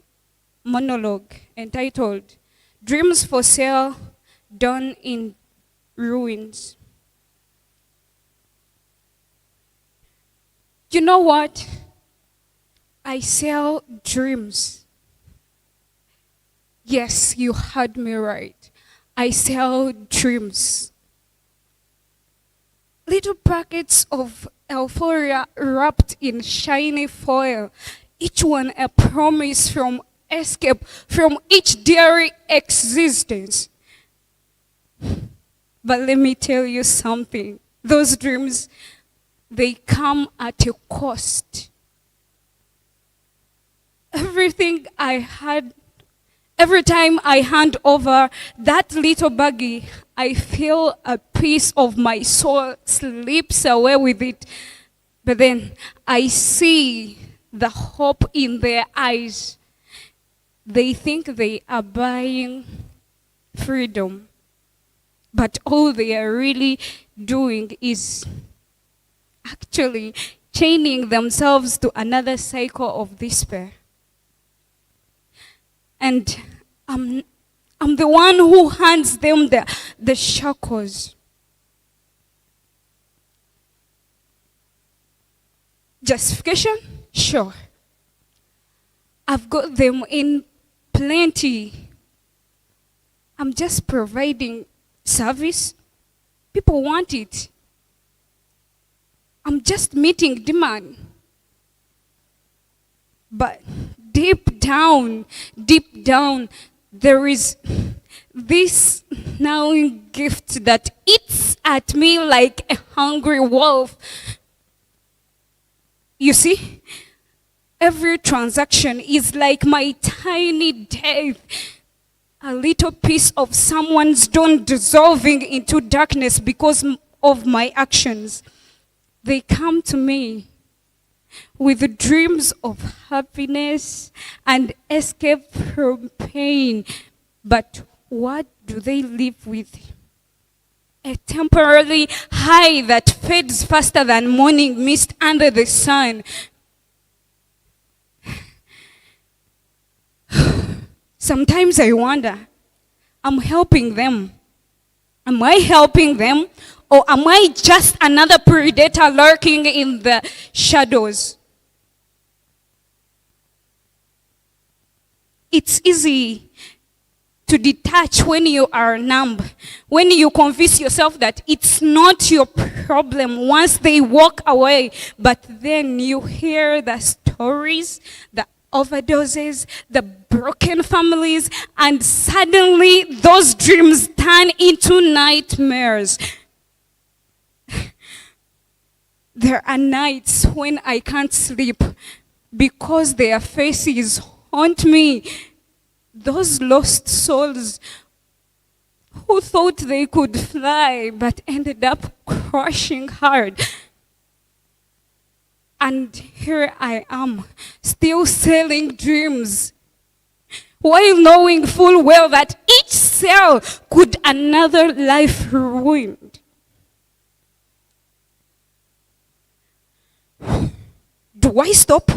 monologue entitled, Dreams for Sale Done in Ruins. You know what? I sell dreams. Yes, you heard me right. I sell dreams. Little packets of euphoria wrapped in shiny foil, each one a promise from escape from each daily existence. But let me tell you something. Those dreams, they come at a cost. Everything I had, every time I hand over that little baggie, I feel a piece of my soul slips away with it. But then I see the hope in their eyes. They think they are buying freedom, but all they are really doing is actually chaining themselves to another cycle of despair. And I'm the one who hands them the shackles. Justification? Sure. I've got them in plenty. I'm just providing service. People want it. I'm just meeting demand. But deep down, there is this gnawing gift that eats at me like a hungry wolf. You see? Every transaction is like my tiny death, a little piece of someone's dawn dissolving into darkness because of my actions. They come to me with dreams of happiness and escape from pain. But what do they live with? A temporary high that fades faster than morning mist under the sun. Sometimes I wonder, I'm helping them. Am I helping them? Or am I just another predator lurking in the shadows? It's easy to detach when you are numb, when you convince yourself that it's not your problem once they walk away. But then you hear the stories, the overdoses, the broken families, and suddenly those dreams turn into nightmares. There are nights when I can't sleep because their faces haunt me. Those lost souls who thought they could fly but ended up crashing hard. And here I am, still selling dreams, while knowing full well that each cell could another life ruined. Do I stop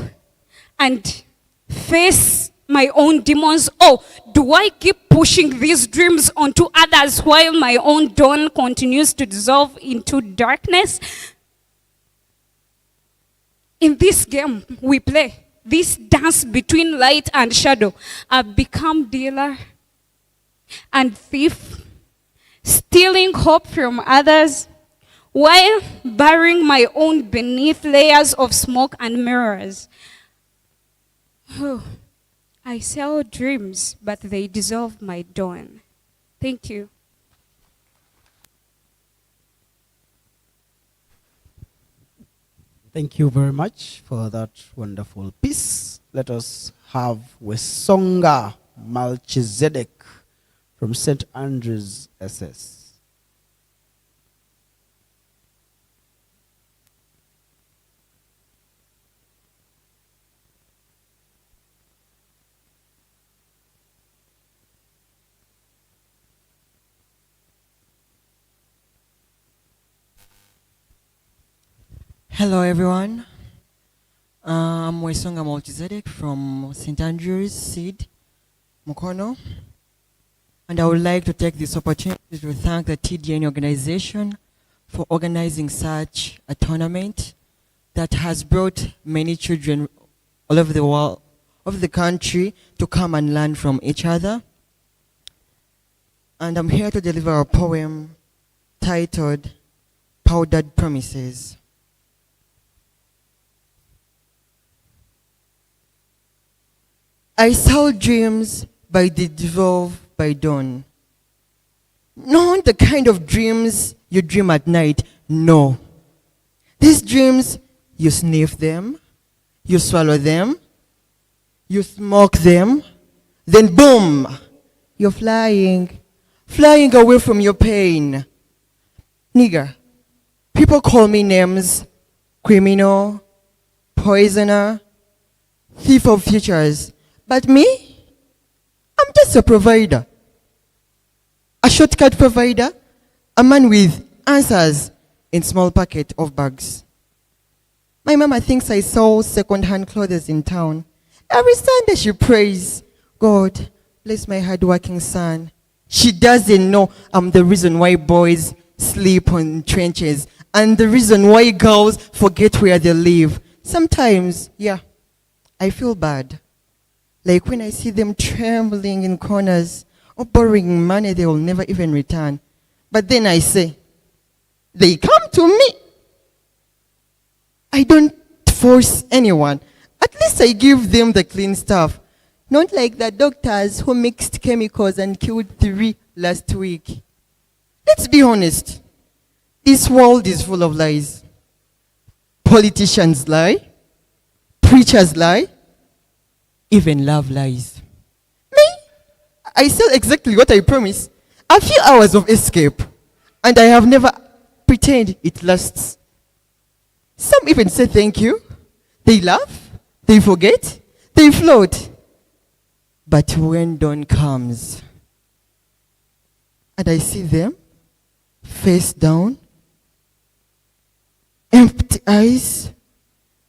and face my own demons, or do I keep pushing these dreams onto others while my own dawn continues to dissolve into darkness? In this game we play, this dance between light and shadow, I've become dealer and thief, stealing hope from others while burying my own beneath layers of smoke and mirrors. Oh, I sell dreams, but they dissolve my dawn. Thank you. Thank you very much for that wonderful piece. Let us have Wesonga Melchizedek from St. Andrews SS. Hello everyone, I'm Wesonga Melchizedek from St. Andrews Seed, Mukono, and I would like to take this opportunity to thank the TDN organization for organizing such a tournament that has brought many children all over the world, all over the country, to come and learn from each other. And I'm here to deliver a poem titled Powdered Promises. I saw dreams by the dissolve by dawn. Not the kind of dreams you dream at night, no. These dreams, you sniff them, you swallow them, you smoke them, then boom, you're flying away from your pain. Nigger, people call me names, criminal, poisoner, thief of futures. But me, I'm just a provider. A shortcut provider, a man with answers in small packet of bags. My mama thinks I sell second-hand clothes in town. Every Sunday she prays, God, bless my hard-working son. She doesn't know I'm the reason why boys sleep on trenches and the reason why girls forget where they live. Sometimes, yeah, I feel bad. Like when I see them trembling in corners or borrowing money they will never even return. But then I say, they come to me. I don't force anyone. At least I give them the clean stuff. Not like the doctors who mixed chemicals and killed 3 last week. Let's be honest. This world is full of lies. Politicians lie. Preachers lie. Even love lies. Me? I sell exactly what I promise. A few hours of escape. And I have never pretended it lasts. Some even say thank you. They laugh. They forget. They float. But when dawn comes, and I see them, face down, empty eyes,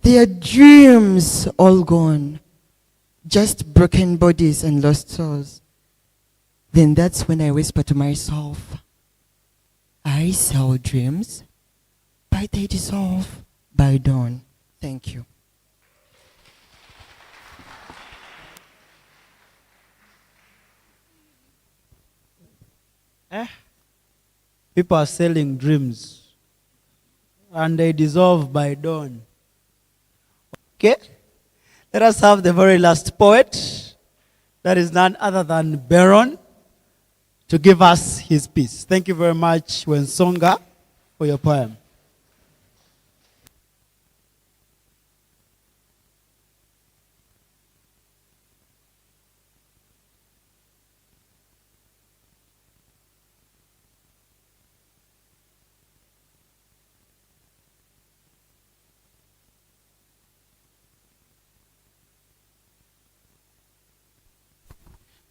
their dreams all gone. just broken bodies and lost souls. Then that's when I whisper to myself, I sell dreams, but they dissolve by dawn. Thank you. People are selling dreams and they dissolve by dawn. Okay? Let us have the very last poet. That is none other than Baron to give us his piece. Thank you very much, Wensonga, for your poem.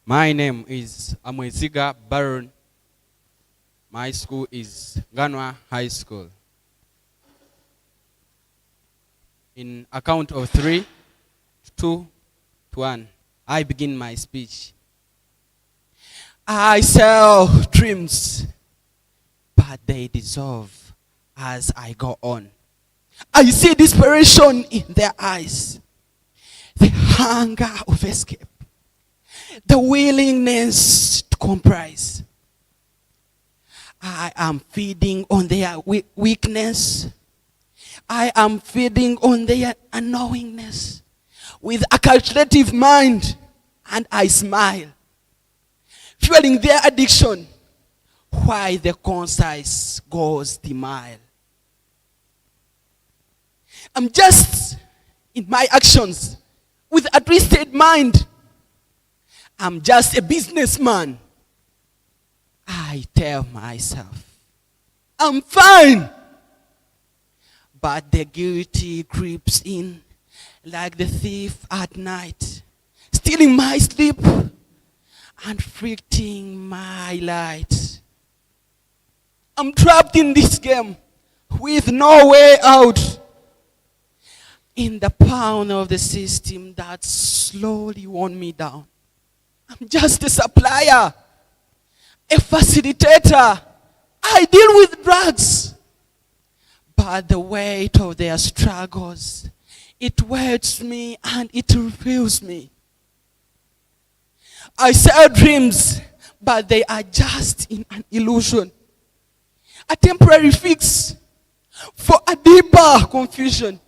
My name is Amweziga Baron. My school is Ganwa High School. In a count of 3, 2, 1, I begin my speech. I sell dreams, but they dissolve as I go on. I see desperation in their eyes, the hunger of escape, the willingness to comprise. I am feeding on their weakness. I am feeding on their unknowingness with a calculative mind, and I smile, fueling their addiction while the concise goes the mile. I'm just in my actions with a twisted mind. I'm just a businessman. I tell myself, I'm fine. But the guilty creeps in like the thief at night, stealing my sleep and freaking my light. I'm trapped in this game with no way out, in the pound of the system that slowly worn me down. I'm just a supplier, a facilitator. I deal with drugs. But the weight of their struggles, it weights me and it reveals me. I sell dreams, but they are just in an illusion, a temporary fix for a deeper confusion.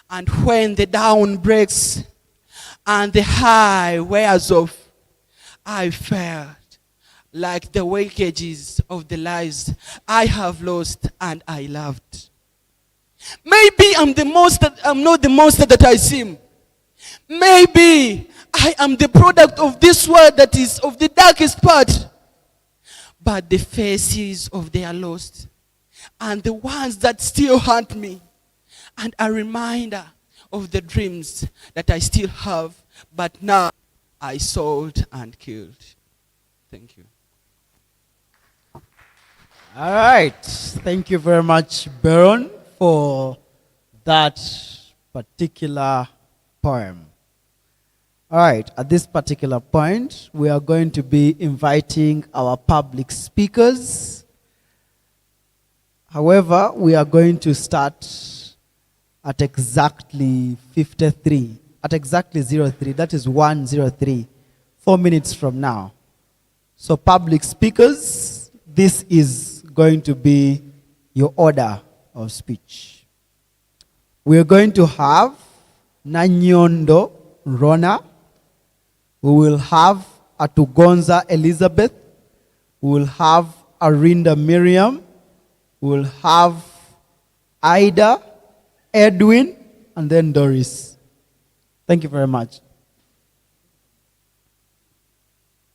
And when the down breaks and the high wears off, I felt like the wakeages of the lives I have lost and I loved. Maybe I'm not the monster that I seem. Maybe I am the product of this world that is of the darkest part. But the faces of their lost and the ones that still haunt me, and a reminder of the dreams that I still have, but now I sold and killed. Thank you. All right. Thank you very much, Baron, for that particular poem. All right. At this particular point, we are going to be inviting our public speakers. However, we are going to start at exactly 53, at exactly 03, that is 1:03, 4 minutes from now. So public speakers, this is going to be your order of speech. We are going to have Nanyondo Rona. We will have Atugonza Elizabeth. We will have Arinda Miriam. We will have Ida, Edwin, and then Doris. Thank you very much.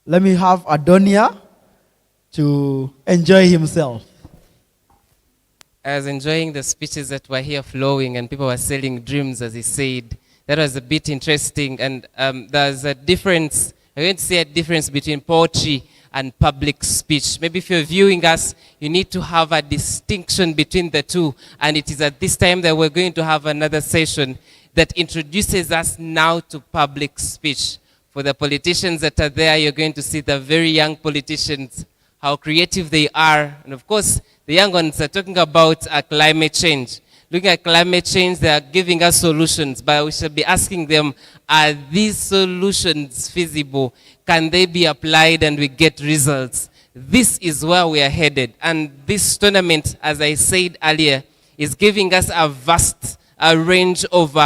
Let me have Adonia to enjoy himself. I was enjoying the speeches that were here flowing and people were selling dreams, as he said. That was a bit interesting. And there's a difference, I'm going to say a difference between poetry and public speech. Maybe if you're viewing us, you need to have a distinction between the two. And it is at this time that we're going to have another session. that introduces us now to public speech. For the politicians that are there, you're going to see the very young politicians, how creative they are. And of course, the young ones are talking about climate change. Looking at climate change, they are giving us solutions, but we should be asking them, are these solutions feasible? Can they be applied and we get results? This is where we are headed. And this tournament, as I said earlier, is giving us a vast range of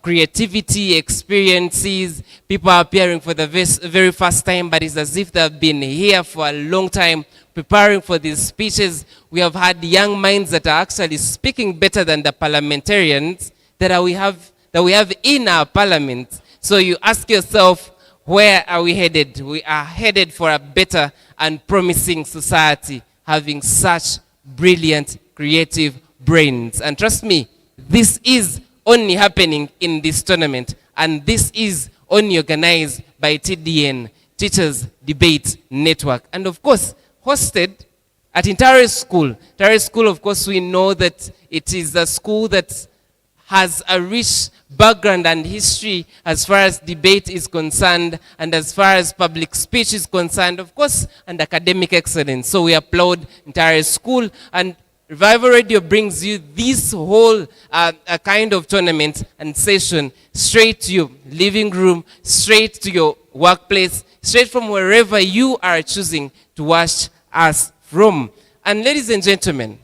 creativity, experiences. People are appearing for the very first time, but it's as if they've been here for a long time preparing for these speeches. We have had young minds that are actually speaking better than the parliamentarians that we have in our parliament. So you ask yourself, where are we headed? We are headed for a better and promising society, having such brilliant, creative brains. And trust me, this is only happening in this tournament, and this is only organized by TDN, Teachers Debate Network, and of course hosted at Ntale School. Ntale School, of course, we know that it is a school that has a rich background and history as far as debate is concerned and as far as public speech is concerned, of course, and academic excellence. So we applaud Ntale School, and Revival Radio brings you this whole kind of tournament and session straight to your living room, straight to your workplace, straight from wherever you are choosing to watch us from. And ladies and gentlemen,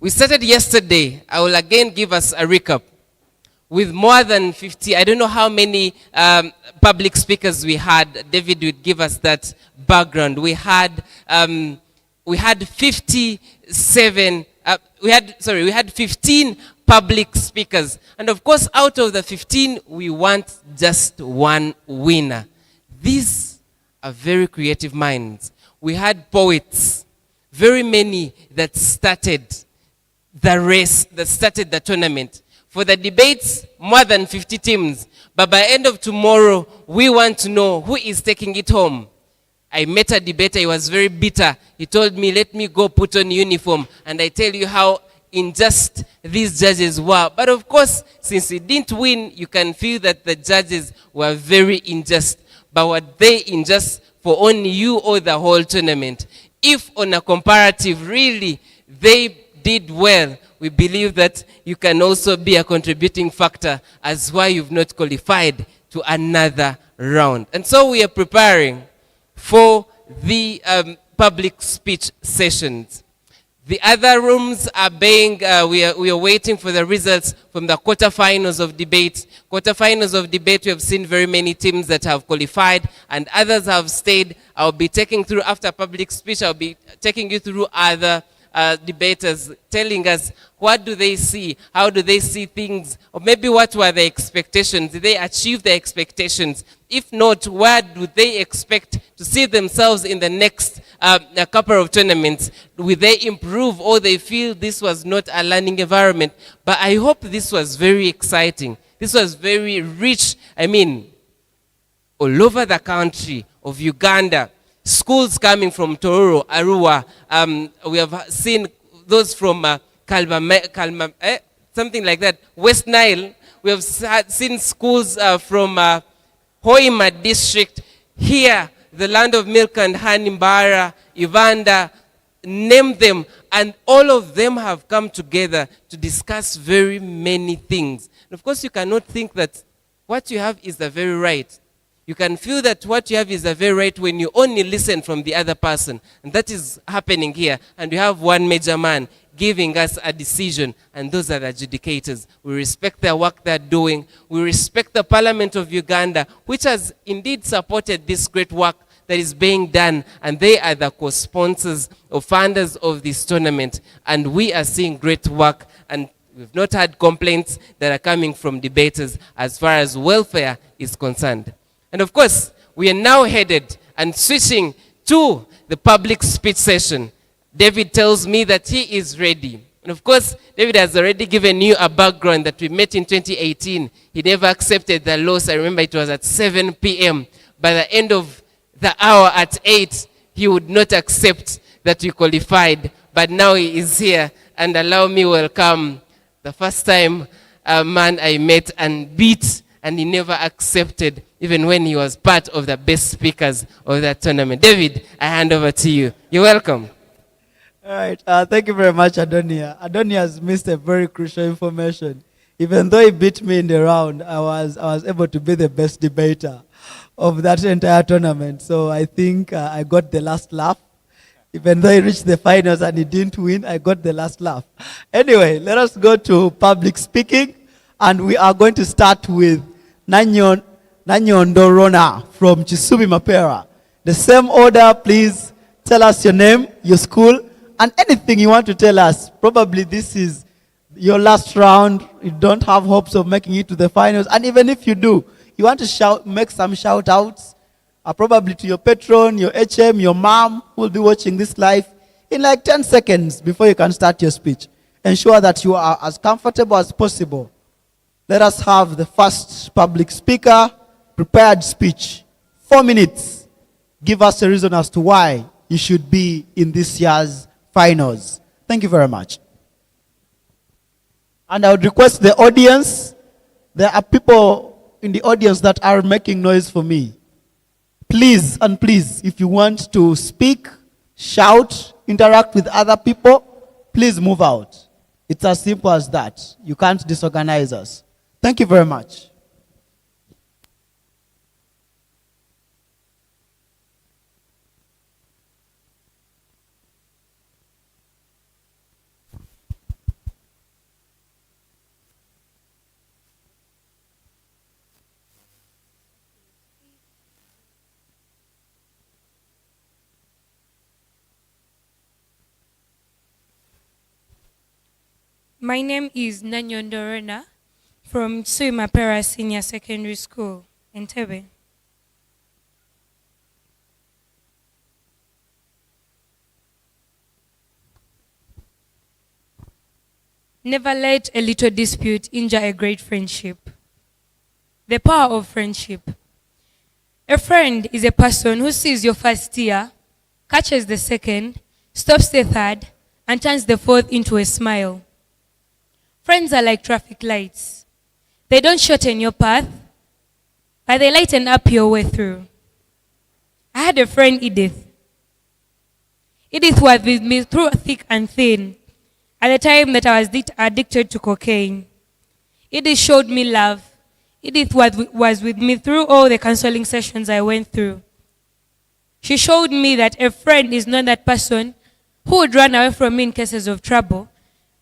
we started yesterday. I will again give us a recap. With more than 50, I don't know how many public speakers we had. David would give us that background. We had 57, we had 15 public speakers. And of course, out of the 15, we want just one winner. These are very creative minds. We had poets, very many that started the race, that started the tournament. For the debates, more than 50 teams. But by end of tomorrow, we want to know who is taking it home. I met a debater, he was very bitter. He told me, let me go put on uniform. And I tell you how unjust these judges were. But of course, since he didn't win, you can feel that the judges were very unjust. But were they unjust for only you or the whole tournament? If on a comparative, really, they did well, we believe that you can also be a contributing factor as why you've not qualified to another round. And so we are preparing for the public speech sessions. The other rooms are being, we are waiting for the results from the quarterfinals of debate. Quarterfinals of debate, we have seen very many teams that have qualified and others have stayed. I'll be taking through, after public speech, I'll be taking you through other debaters telling us what do they see, how do they see things, or maybe what were their expectations. Did they achieve their expectations? If not, where do they expect to see themselves in the next a couple of tournaments? Will they improve, or they feel this was not a learning environment? But I hope this was very exciting. This was very rich. I mean, all over the country of Uganda, schools coming from Tororo, Arua. We have seen those from something like that, West Nile. We have seen schools from Hoima district, here, the land of milk and honey, Mbara, Ivanda, name them. And all of them have come together to discuss very many things. And of course, you cannot think that what you have is the very right. You can feel that what you have is the very right when you only listen from the other person. And that is happening here. And we have one major man giving us a decision, and those are the adjudicators. We respect their work they're doing. We respect the Parliament of Uganda, which has indeed supported this great work that is being done, and they are the co-sponsors or funders of this tournament. And we are seeing great work, and we've not had complaints that are coming from debaters as far as welfare is concerned. And of course, we are now headed and switching to the public speech session. David tells me that he is ready. And of course, David has already given you a background that we met in 2018. He never accepted the loss. I remember it was at 7 p.m. By the end of the hour at 8, he would not accept that we qualified. But now he is here. And allow me welcome the first time a man I met and beat, and he never accepted, even when he was part of the best speakers of that tournament. David, I hand over to you. You're welcome. All right. Thank you very much, Adonia. Adonia has missed a very crucial information. Even though he beat me in the round, I was able to be the best debater of that entire tournament. So I think I got the last laugh. Even though he reached the finals and he didn't win, I got the last laugh. Anyway, let us go to public speaking. And we are going to start with Nanyondorona from Chisumi Mapera. The same order, please tell us your name, your school, and anything you want to tell us. Probably this is your last round. You don't have hopes of making it to the finals. And even if you do, you want to make some shout outs, probably to your patron, your HM, your mom, who will be watching this live in like 10 seconds before you can start your speech. Ensure that you are as comfortable as possible. Let us have the first public speaker prepared speech. 4 minutes. Give us a reason as to why you should be in this year's finals. Thank you very much. And I would request the audience, there are people in the audience that are making noise for me. Please, and please, if you want to speak, shout, interact with other people, please move out. It's as simple as that. You can't disorganize us. Thank you very much. My name is Nanyondorena from Suimapera Senior Secondary School in Ntale. Never let a little dispute injure a great friendship. The power of friendship. A friend is a person who sees your first tear, catches the second, stops the third, and turns the fourth into a smile. Friends are like traffic lights. They don't shorten your path, but they lighten up your way through. I had a friend, Edith. Edith was with me through thick and thin at the time that I was addicted to cocaine. Edith showed me love. Edith was with me through all the counseling sessions I went through. She showed me that a friend is not that person who would run away from me in cases of trouble,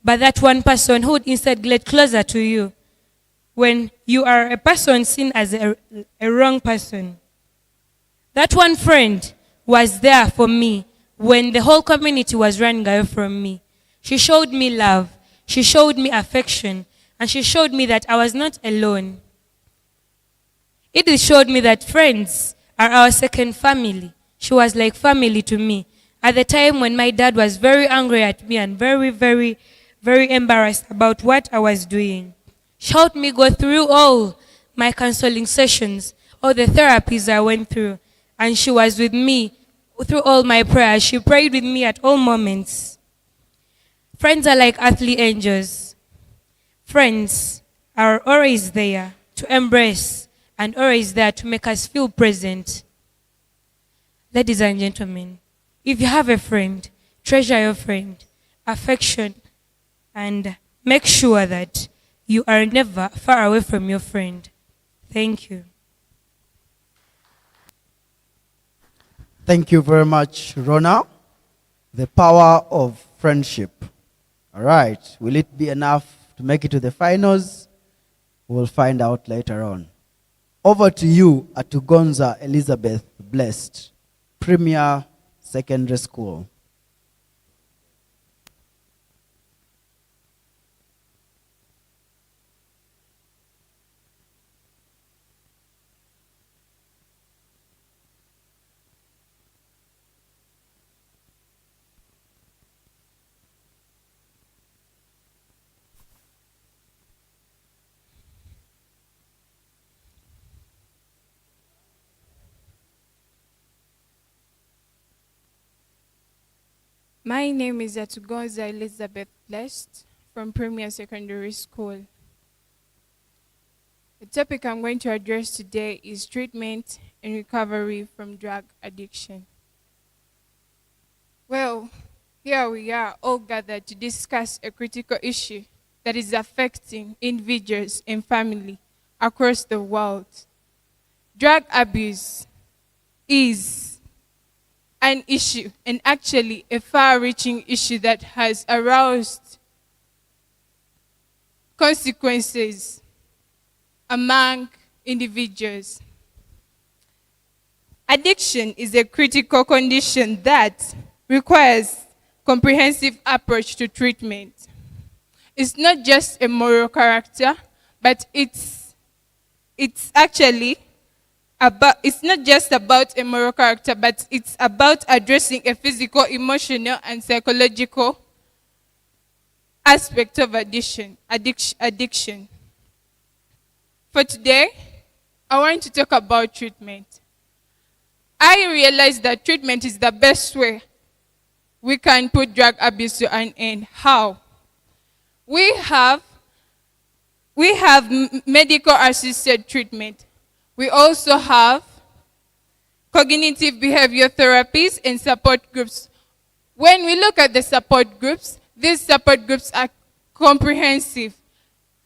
but that one person who would instead get closer to you when you are a person seen as a wrong person. That one friend was there for me when the whole community was running away from me. She showed me love, she showed me affection, and she showed me that I was not alone. It showed me that friends are our second family. She was like family to me. At the time when my dad was very angry at me and very, very, very embarrassed about what I was doing. She helped me go through all my counseling sessions, all the therapies I went through, and she was with me through all my prayers. She prayed with me at all moments. Friends are like earthly angels. Friends are always there to embrace and always there to make us feel present. Ladies and gentlemen, if you have a friend, treasure your friend, affection, and make sure that you are never far away from your friend. Thank you. Thank you very much, Rona. The power of friendship. All right. Will it be enough to make it to the finals? We'll find out later on. Over to you, Atugonza Elizabeth Blessed, Premier Secondary School. My name is Atugonza Elizabeth Blessed from Premier Secondary School. The topic I'm going to address today is treatment and recovery from drug addiction. Well, here we are all gathered to discuss a critical issue that is affecting individuals and family across the world. Drug abuse is an issue, and actually a far-reaching issue that has aroused consequences among individuals. Addiction is a critical condition that requires comprehensive approach to treatment. It's not just a moral character, but it's not just about a moral character, but it's about addressing a physical, emotional, and psychological aspect of addiction. For today, I want to talk about treatment. I realize that treatment is the best way we can put drug abuse to an end. How? We have medical assisted treatment. We also have cognitive behavior therapies and support groups. When we look at the support groups, these support groups are comprehensive.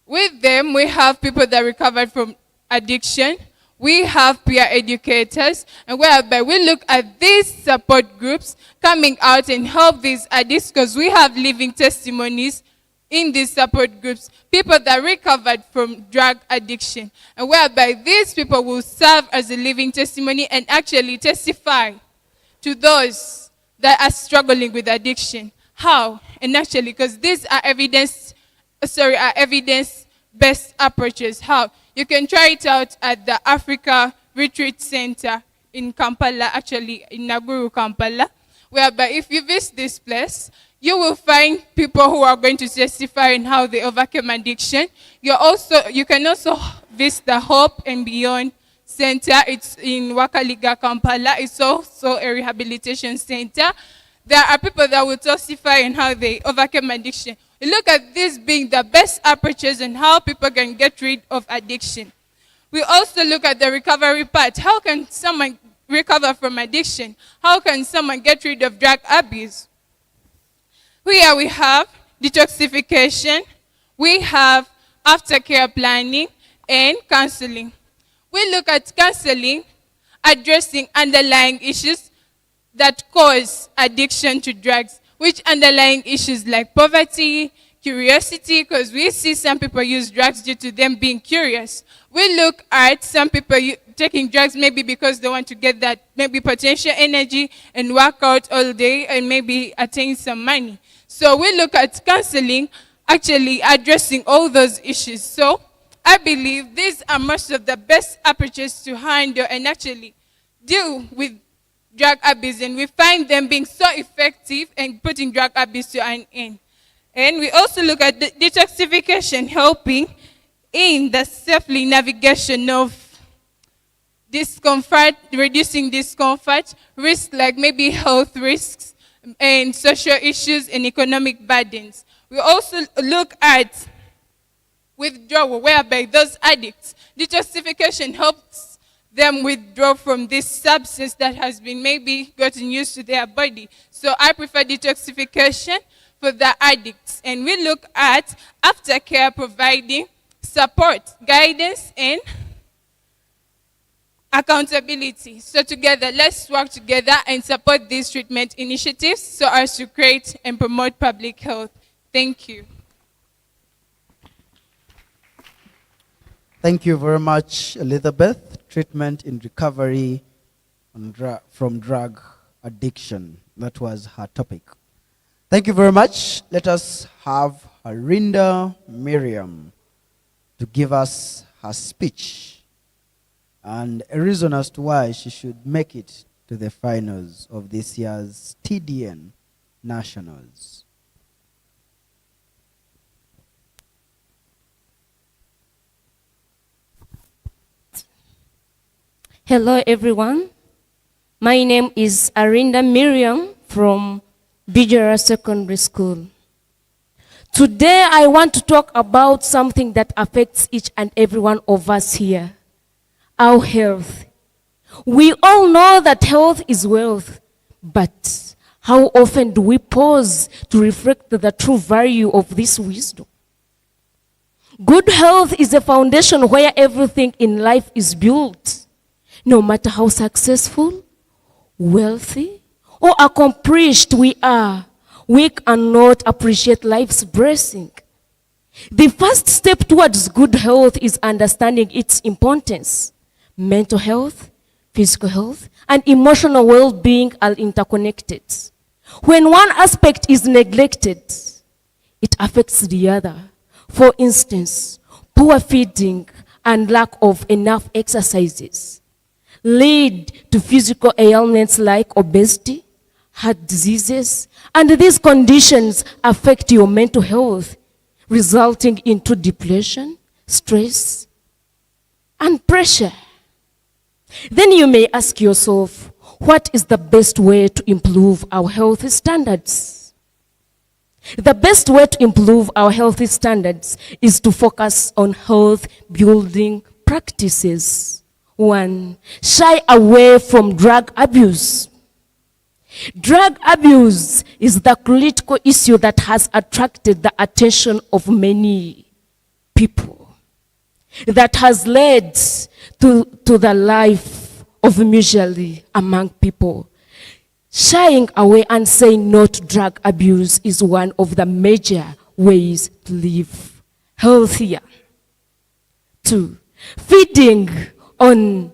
With them, we have people that recovered from addiction. We have peer educators, and whereby we look at these support groups coming out and help these addicts, because we have living testimonies in these support groups, people that recovered from drug addiction, and whereby these people will serve as a living testimony and actually testify to those that are struggling with addiction. How? And actually, because these are evidence-based approaches. How? You can try it out at the Africa Retreat Center in Kampala, actually in Naguru, Kampala, whereby if you visit this place, you will find people who are going to testify on how they overcame addiction. You can also visit the Hope and Beyond Center. It's in Wakaliga, Kampala. It's also a rehabilitation center. There are people that will testify on how they overcame addiction. We look at this being the best approaches on how people can get rid of addiction. We also look at the recovery part. How can someone recover from addiction? How can someone get rid of drug abuse? Here we have detoxification, we have aftercare planning, and counseling. We look at counseling, addressing underlying issues that cause addiction to drugs, which underlying issues like poverty, curiosity, because we see some people use drugs due to them being curious. We look at some people taking drugs maybe because they want to get that maybe potential energy and work out all day and maybe attain some money. So we look at counseling, actually addressing all those issues. So I believe these are most of the best approaches to handle and actually deal with drug abuse, and we find them being so effective in putting drug abuse to an end. And we also look at the detoxification, helping in the safely navigation of discomfort, reducing discomfort, risks like maybe health risks, and social issues and economic burdens. We also look at withdrawal, whereby those addicts, detoxification helps them withdraw from this substance that has been maybe gotten used to their body. So I prefer detoxification for the addicts. And we look at aftercare, providing support, guidance, and accountability. So together, let's work together and support these treatment initiatives so as to create and promote public health. Thank you. Thank you very much, Elizabeth. Treatment in recovery from drug addiction. That was her topic. Thank you very much. Let us have Arinda Miriam to give us her speech and a reason as to why she should make it to the finals of this year's TDN Nationals. Hello everyone, my name is Arinda Miriam from Bijara Secondary School. Today, I want to talk about something that affects each and every one of us here, our health. We all know that health is wealth, but how often do we pause to reflect the true value of this wisdom? Good health is a foundation where everything in life is built. No matter how successful, wealthy, or accomplished we are, we cannot appreciate life's blessing. The first step towards good health is understanding its importance. Mental health, physical health, and emotional well-being are interconnected. When one aspect is neglected, it affects the other. For instance, poor feeding and lack of enough exercises lead to physical ailments like obesity, heart diseases, and these conditions affect your mental health, resulting into depression, stress, and pressure. Then you may ask yourself, what is the best way to improve our health standards? The best way to improve our health standards is to focus on health building practices. 1, shy away from drug abuse. Drug abuse is the critical issue that has attracted the attention of many people, that has led to the life of misery among people. Shying away and saying no to drug abuse is one of the major ways to live healthier. 2, feeding on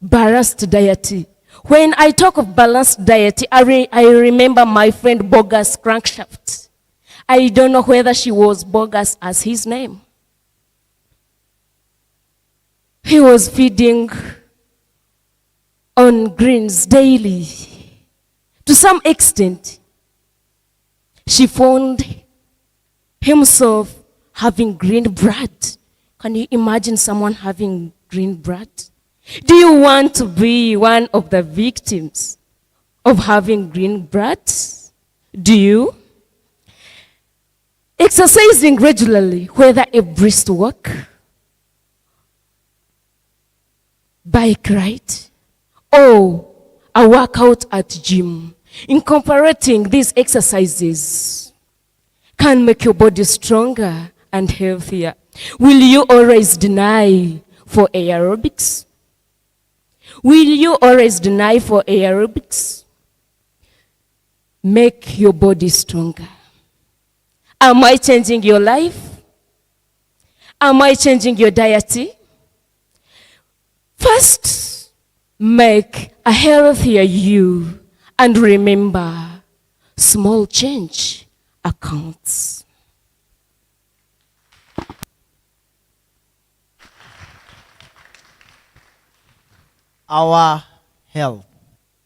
balanced diet. When I talk of balanced diet, I remember my friend Bogus Crankshaft. I don't know whether she was Bogus as his name. He was feeding on greens daily. To some extent, she found himself having green bread. Can you imagine someone having green bread? Do you want to be one of the victims of having green bread? Do you? Exercising regularly, whether a brisk walk, bike ride, or a workout at gym, incorporating these exercises can make your body stronger and healthier. Will you always deny for aerobics? Will you always deny for aerobics? Make your body stronger. Am I changing your life? Am I changing your diet? First, make a healthier you, and remember, small change accounts. Our health,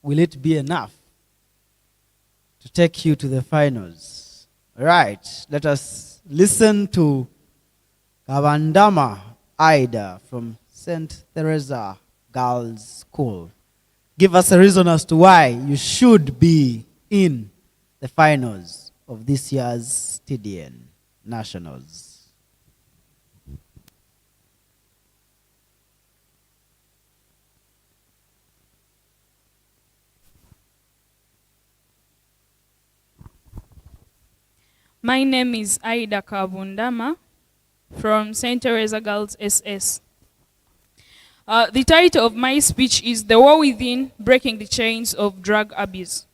will it be enough to take you to the finals? Right, let us listen to Kavandama Ida from St. Teresa Girls School. Give us a reason as to why you should be in the finals of this year's TDN Nationals. My name is Aida Kabundama from St. Teresa Girls SS. The title of my speech is The War Within, Breaking the Chains of Drug Abuse.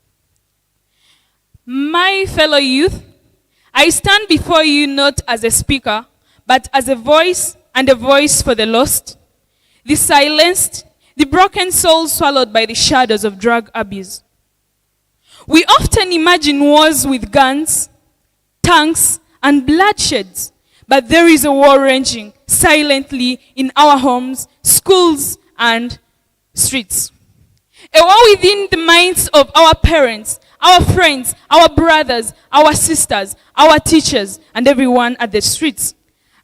My fellow youth, I stand before you not as a speaker, but as a voice, and a voice for the lost, the silenced, the broken souls swallowed by the shadows of drug abuse. We often imagine wars with guns, tanks, and bloodsheds, but there is a war raging silently in our homes, schools, and streets. A war within the minds of our parents, our friends, our brothers, our sisters, our teachers, and everyone at the streets.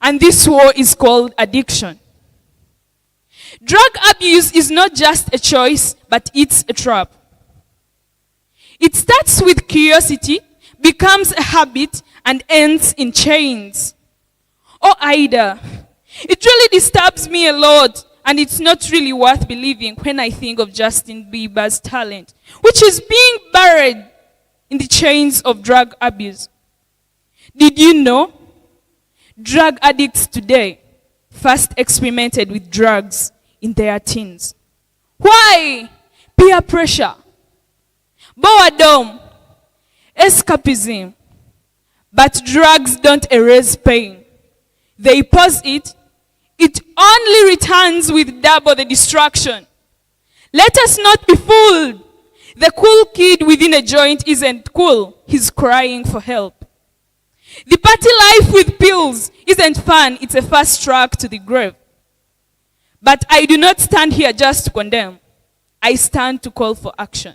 And this war is called addiction. Drug abuse is not just a choice, but it's a trap. It starts with curiosity, becomes a habit, and ends in chains. Oh, Ida, it really disturbs me a lot, and it's not really worth believing when I think of Justin Bieber's talent, which is being buried in the chains of drug abuse. Did you know? Drug addicts today first experimented with drugs in their teens. Why? Peer pressure, boredom, escapism. But drugs don't erase pain. They pause it. It only returns with double the destruction. Let us not be fooled. The cool kid within a joint isn't cool. He's crying for help. The party life with pills isn't fun. It's a fast track to the grave. But I do not stand here just to condemn. I stand to call for action.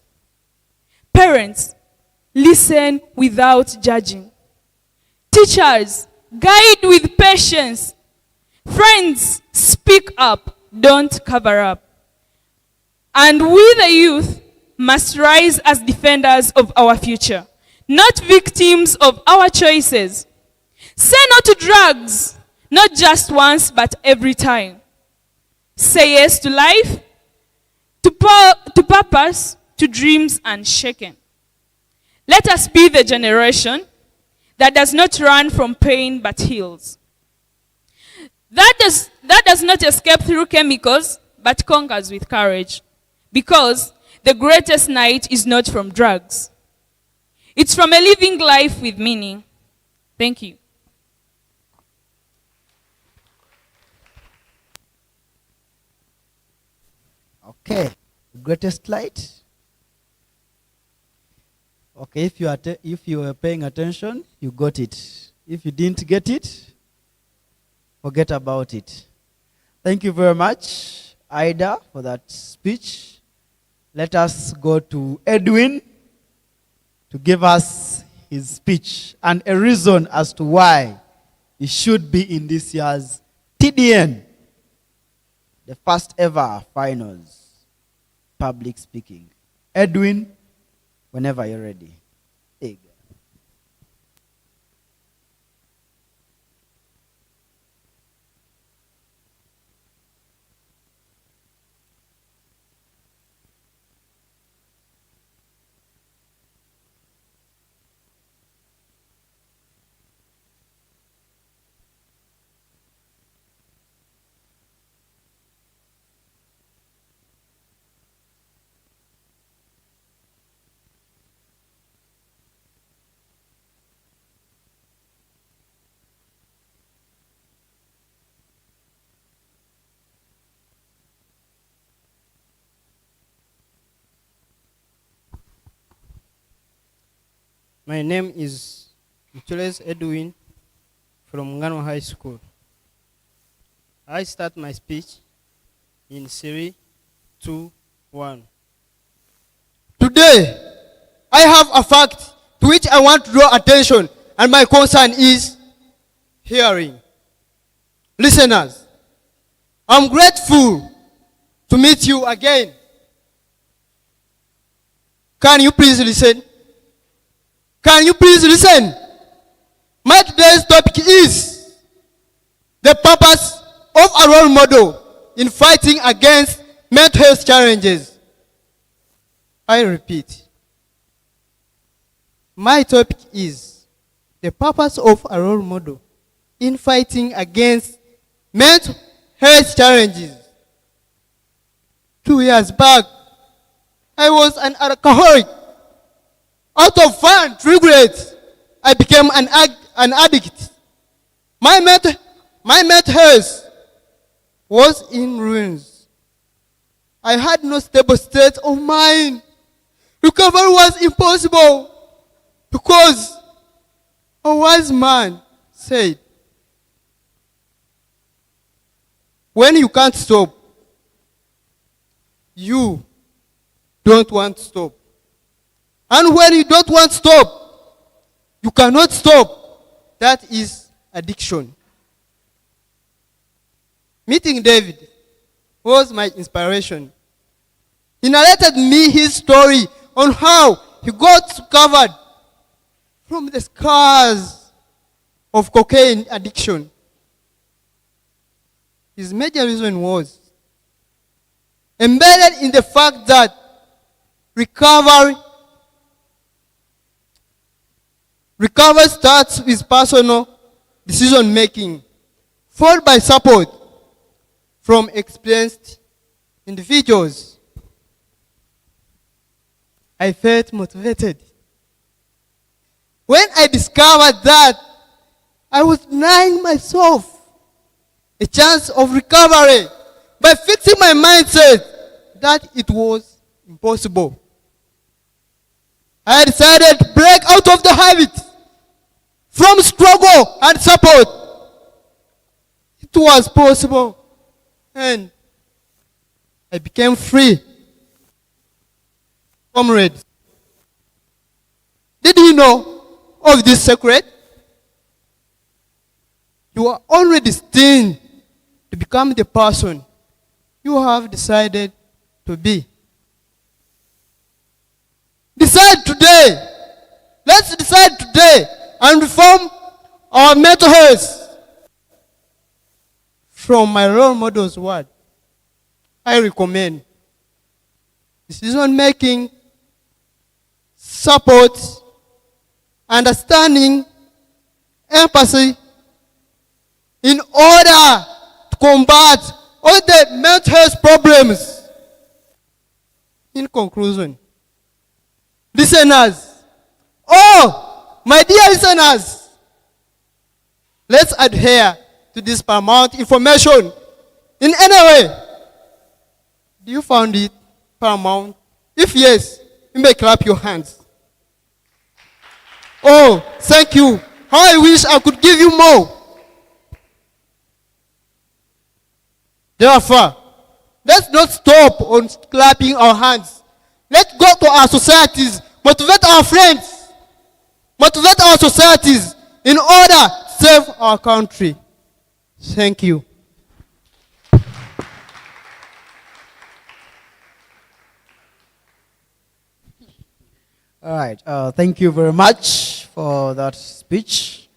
Parents, listen without judging. Teachers, guide with patience. Friends, speak up. Don't cover up. And we, the youth, must rise as defenders of our future, not victims of our choices. Say no to drugs, not just once, but every time. Say yes to life, to purpose, to dreams unshaken. Let us be the generation that does not run from pain but heals. That does not escape through chemicals but conquers with courage. Because the greatest night is not from drugs. It's from a living life with meaning. Thank you. Okay, greatest light. Okay, if you were paying attention, you got it. If you didn't get it, forget about it. Thank you very much, Ida, for that speech. Let us go to Edwin to give us his speech and a reason as to why he should be in this year's TDN, the first ever finals, public speaking. Edwin, whenever you're ready. Egg. My name is Ntale Edwin from Ngano High School. I start my speech in 3, 2, 1. Today, I have a fact to which I want to draw attention, and my concern is hearing. Listeners, I'm grateful to meet you again. Can you please listen? Can you please listen? My today's topic is the purpose of a role model in fighting against mental health challenges. I repeat. My topic is the purpose of a role model in fighting against mental health challenges. 2 years back, I was an alcoholic. Out of fun and regret, I became an addict. My mental health was in ruins. I had no stable state of mind. Recovery was impossible because a wise man said, when you can't stop, you don't want to stop. And when you don't want to stop, you cannot stop. That is addiction. Meeting David was my inspiration. He narrated me his story on how he got recovered from the scars of cocaine addiction. His major reason was embedded in the fact that recovery starts with personal decision making, followed by support from experienced individuals. I felt motivated when I discovered that I was denying myself a chance of recovery by fixing my mindset that it was impossible. I decided to break out of the habit from struggle and support. It was possible, and I became free. Comrades, did you know of this secret? You are already destined to become the person you have decided to be. Decide today. Let's decide today and reform our mental health. From my role model's word, I recommend decision making, support, understanding, empathy, in order to combat all the mental health problems. In conclusion, listeners, my dear listeners, let's adhere to this paramount information in any way. Do you find it paramount? If yes, you may clap your hands. Oh, thank you. How I wish I could give you more. Therefore, let's not stop on clapping our hands. Let's go to our societies, motivate our friends, motivate our societies in order to save our country. Thank you. All right. Thank you very much for that speech.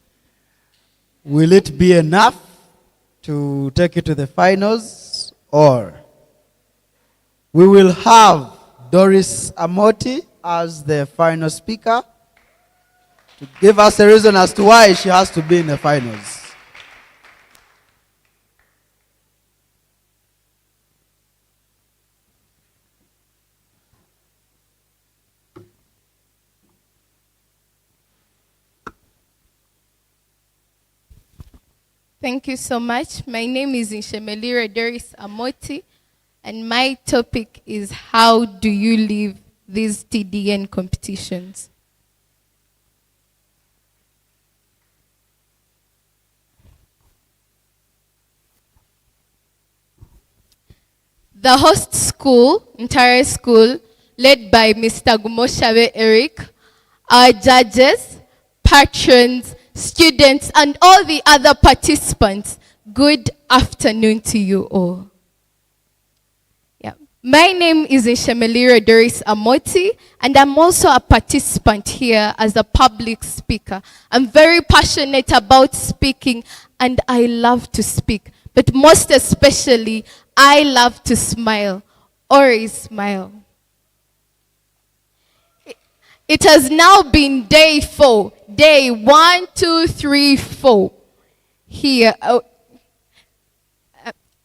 Will it be enough to take you to the finals, or we will have Doris Amoti as the final speaker to give us a reason as to why she has to be in the finals. Thank you so much. My name is Nshemelire Doris Amoti, and my topic is how do you leave these TDN competitions? The host school, Ntale School, led by Mr. Gumoshabe Eric, our judges, patrons, students, and all the other participants, good afternoon to you all. Yeah. My name is Nshemelire Doris Amoti, and I'm also a participant here as a public speaker. I'm very passionate about speaking, and I love to speak. But most especially, I love to smile. Always smile. It has now been day 4. Day 1, 2, 3, 4 here.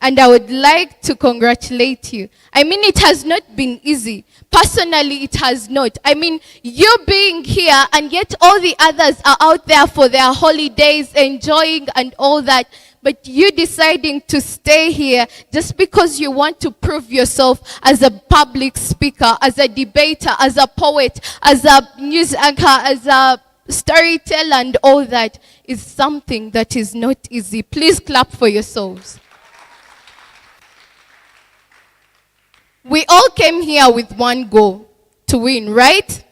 And I would like to congratulate you. I mean, it has not been easy. Personally, it has not. I mean, you being here and yet all the others are out there for their holidays, enjoying and all that. But you deciding to stay here just because you want to prove yourself as a public speaker, as a debater, as a poet, as a news anchor, as a storyteller and all that is something that is not easy. Please clap for yourselves. We all came here with one goal, to win, right?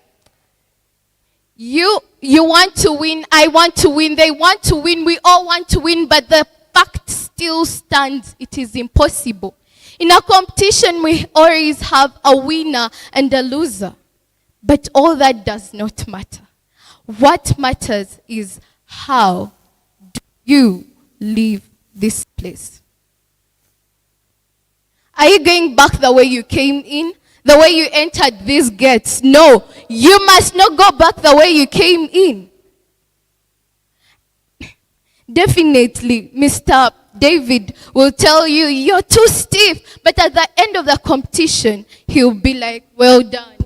You want to win, I want to win, they want to win, we all want to win, but the fact still stands, it is impossible. In a competition, we always have a winner and a loser. But all that does not matter. What matters is how you leave this place? Are you going back the way you came in? The way you entered these gates? No, you must not go back the way you came in. Definitely, Mr. David will tell you, you're too stiff. But at the end of the competition, he'll be like, well done.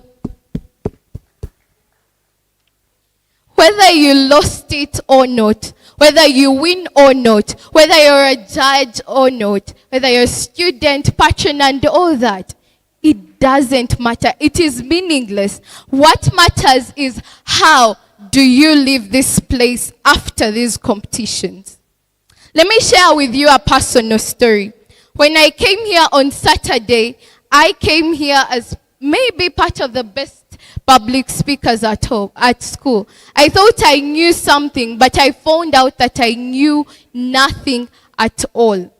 Whether you lost it or not, whether you win or not, whether you're a judge or not, whether you're a student, patron, and all that, it doesn't matter. It is meaningless. What matters is how do you leave this place after these competitions. Let me share with you a personal story. When I came here on Saturday, I came here as maybe part of the best public speakers at home, at school. I thought I knew something, but I found out that I knew nothing at all.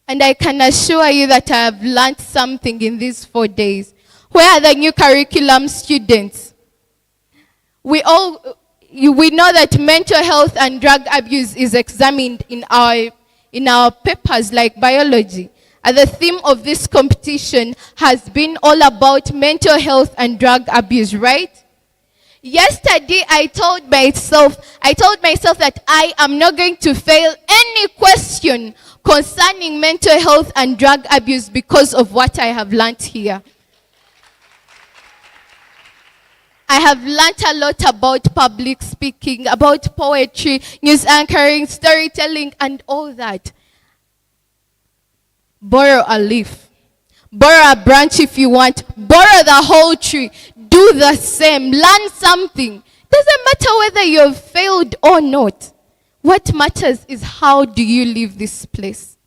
And I can assure you that I have learned something in these 4 days. Where are the new curriculum students? We know that mental health and drug abuse is examined in our papers like biology. And the theme of this competition has been all about mental health and drug abuse, right? Yesterday, I told myself that I am not going to fail any question concerning mental health and drug abuse because of what I have learned here. I have learned a lot about public speaking, about poetry, news anchoring, storytelling, and all that. Borrow a leaf. Borrow a branch if you want. Borrow the whole tree. Do the same. Learn something. Doesn't matter whether you have failed or not. What matters is how do you leave this place.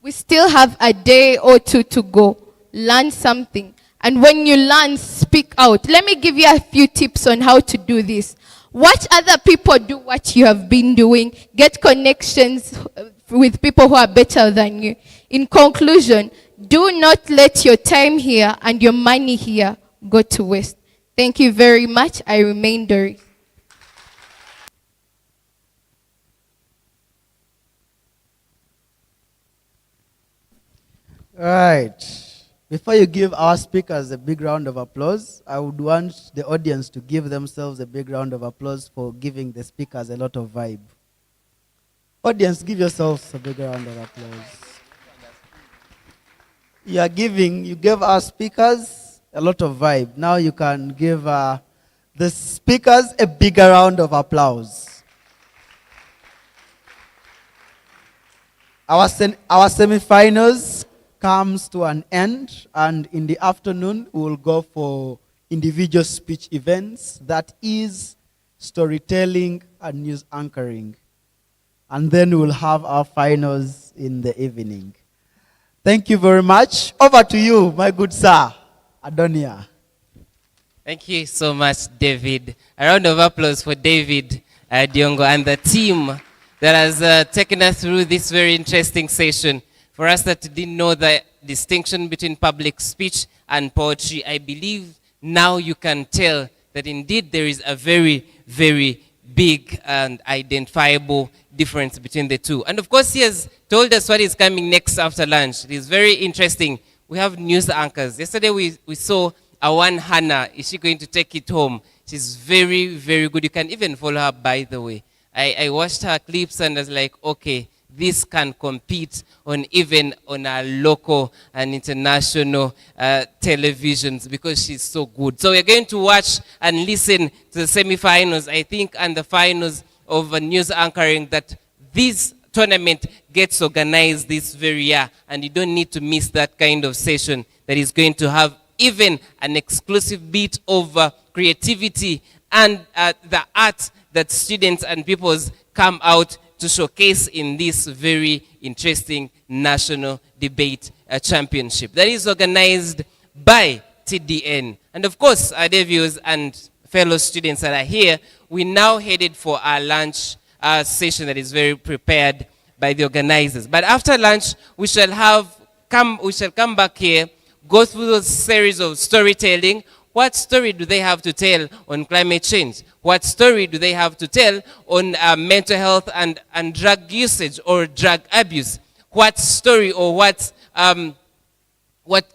We still have a day or two to go. Learn something. And when you learn, speak out. Let me give you a few tips on how to do this. Watch other people do what you have been doing. Get connections with people who are better than you. In conclusion, do not let your time here and your money here go to waste. Thank you very much. I remain Doris. All right. Before you give our speakers a big round of applause, I would want the audience to give themselves a big round of applause for giving the speakers a lot of vibe. Audience, give yourselves a big round of applause. You gave our speakers a lot of vibe. Now you can give the speakers a bigger round of applause. Our semifinals comes to an end, and in the afternoon we will go for individual speech events, that is storytelling and news anchoring. And then we'll have our finals in the evening. Thank you very much. Over to you, my good sir, Adonia. Thank you so much, David. A round of applause for David Diongo and the team that has taken us through this very interesting session. For us that didn't know the distinction between public speech and poetry, I believe now you can tell that indeed there is a very, very big and identifiable difference between the two. And of course, he has told us what is coming next after lunch. It is very interesting. We have news anchors. Yesterday we saw Awan Hannah. Is she going to take it home? She's very, very good. You can even follow her, by the way. I watched her clips and I was like, okay, this can compete even on our local and international televisions because she's so good. So we're going to watch and listen to the semifinals, I think, and the finals of news anchoring, that this tournament gets organized this very year, and you don't need to miss that kind of session that is going to have even an exclusive bit of creativity and the art that students and peoples come out to showcase in this very interesting national debate championship that is organized by TDN. And of course, our debuts and fellow students that are here, we now headed for our lunch session that is very prepared by the organizers. But after lunch, we shall come back here, go through those series of storytelling. What story do they have to tell on climate change? What story do they have to tell on mental health and drug usage or drug abuse? What story or what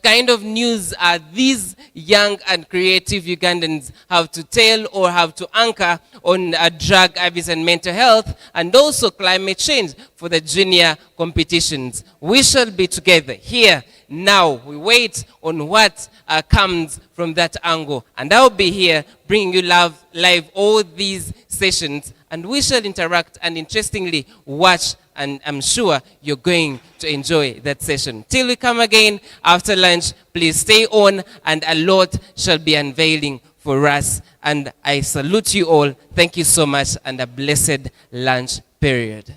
kind of news are these young and creative Ugandans have to tell or have to anchor on drug abuse and mental health, and also climate change for the junior competitions? We shall be together here now. We wait on what comes from that angle, and I'll be here bringing you live all these sessions, and we shall interact and interestingly watch, and I'm sure you're going to enjoy that session. Till we come again after lunch, please stay on, and a lot shall be unveiling for us. And I salute you all. Thank you so much, and a blessed lunch period.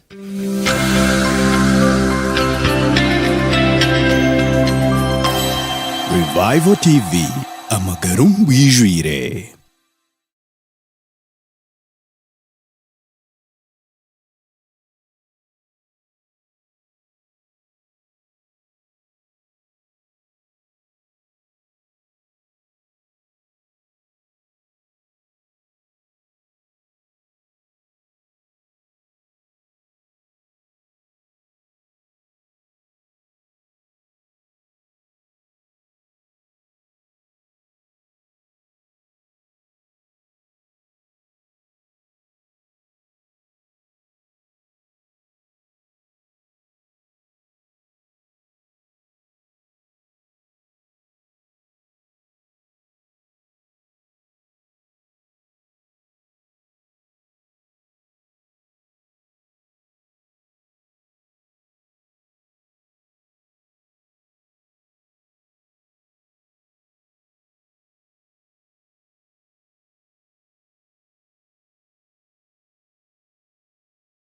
Revival TV, amagarum wijwire.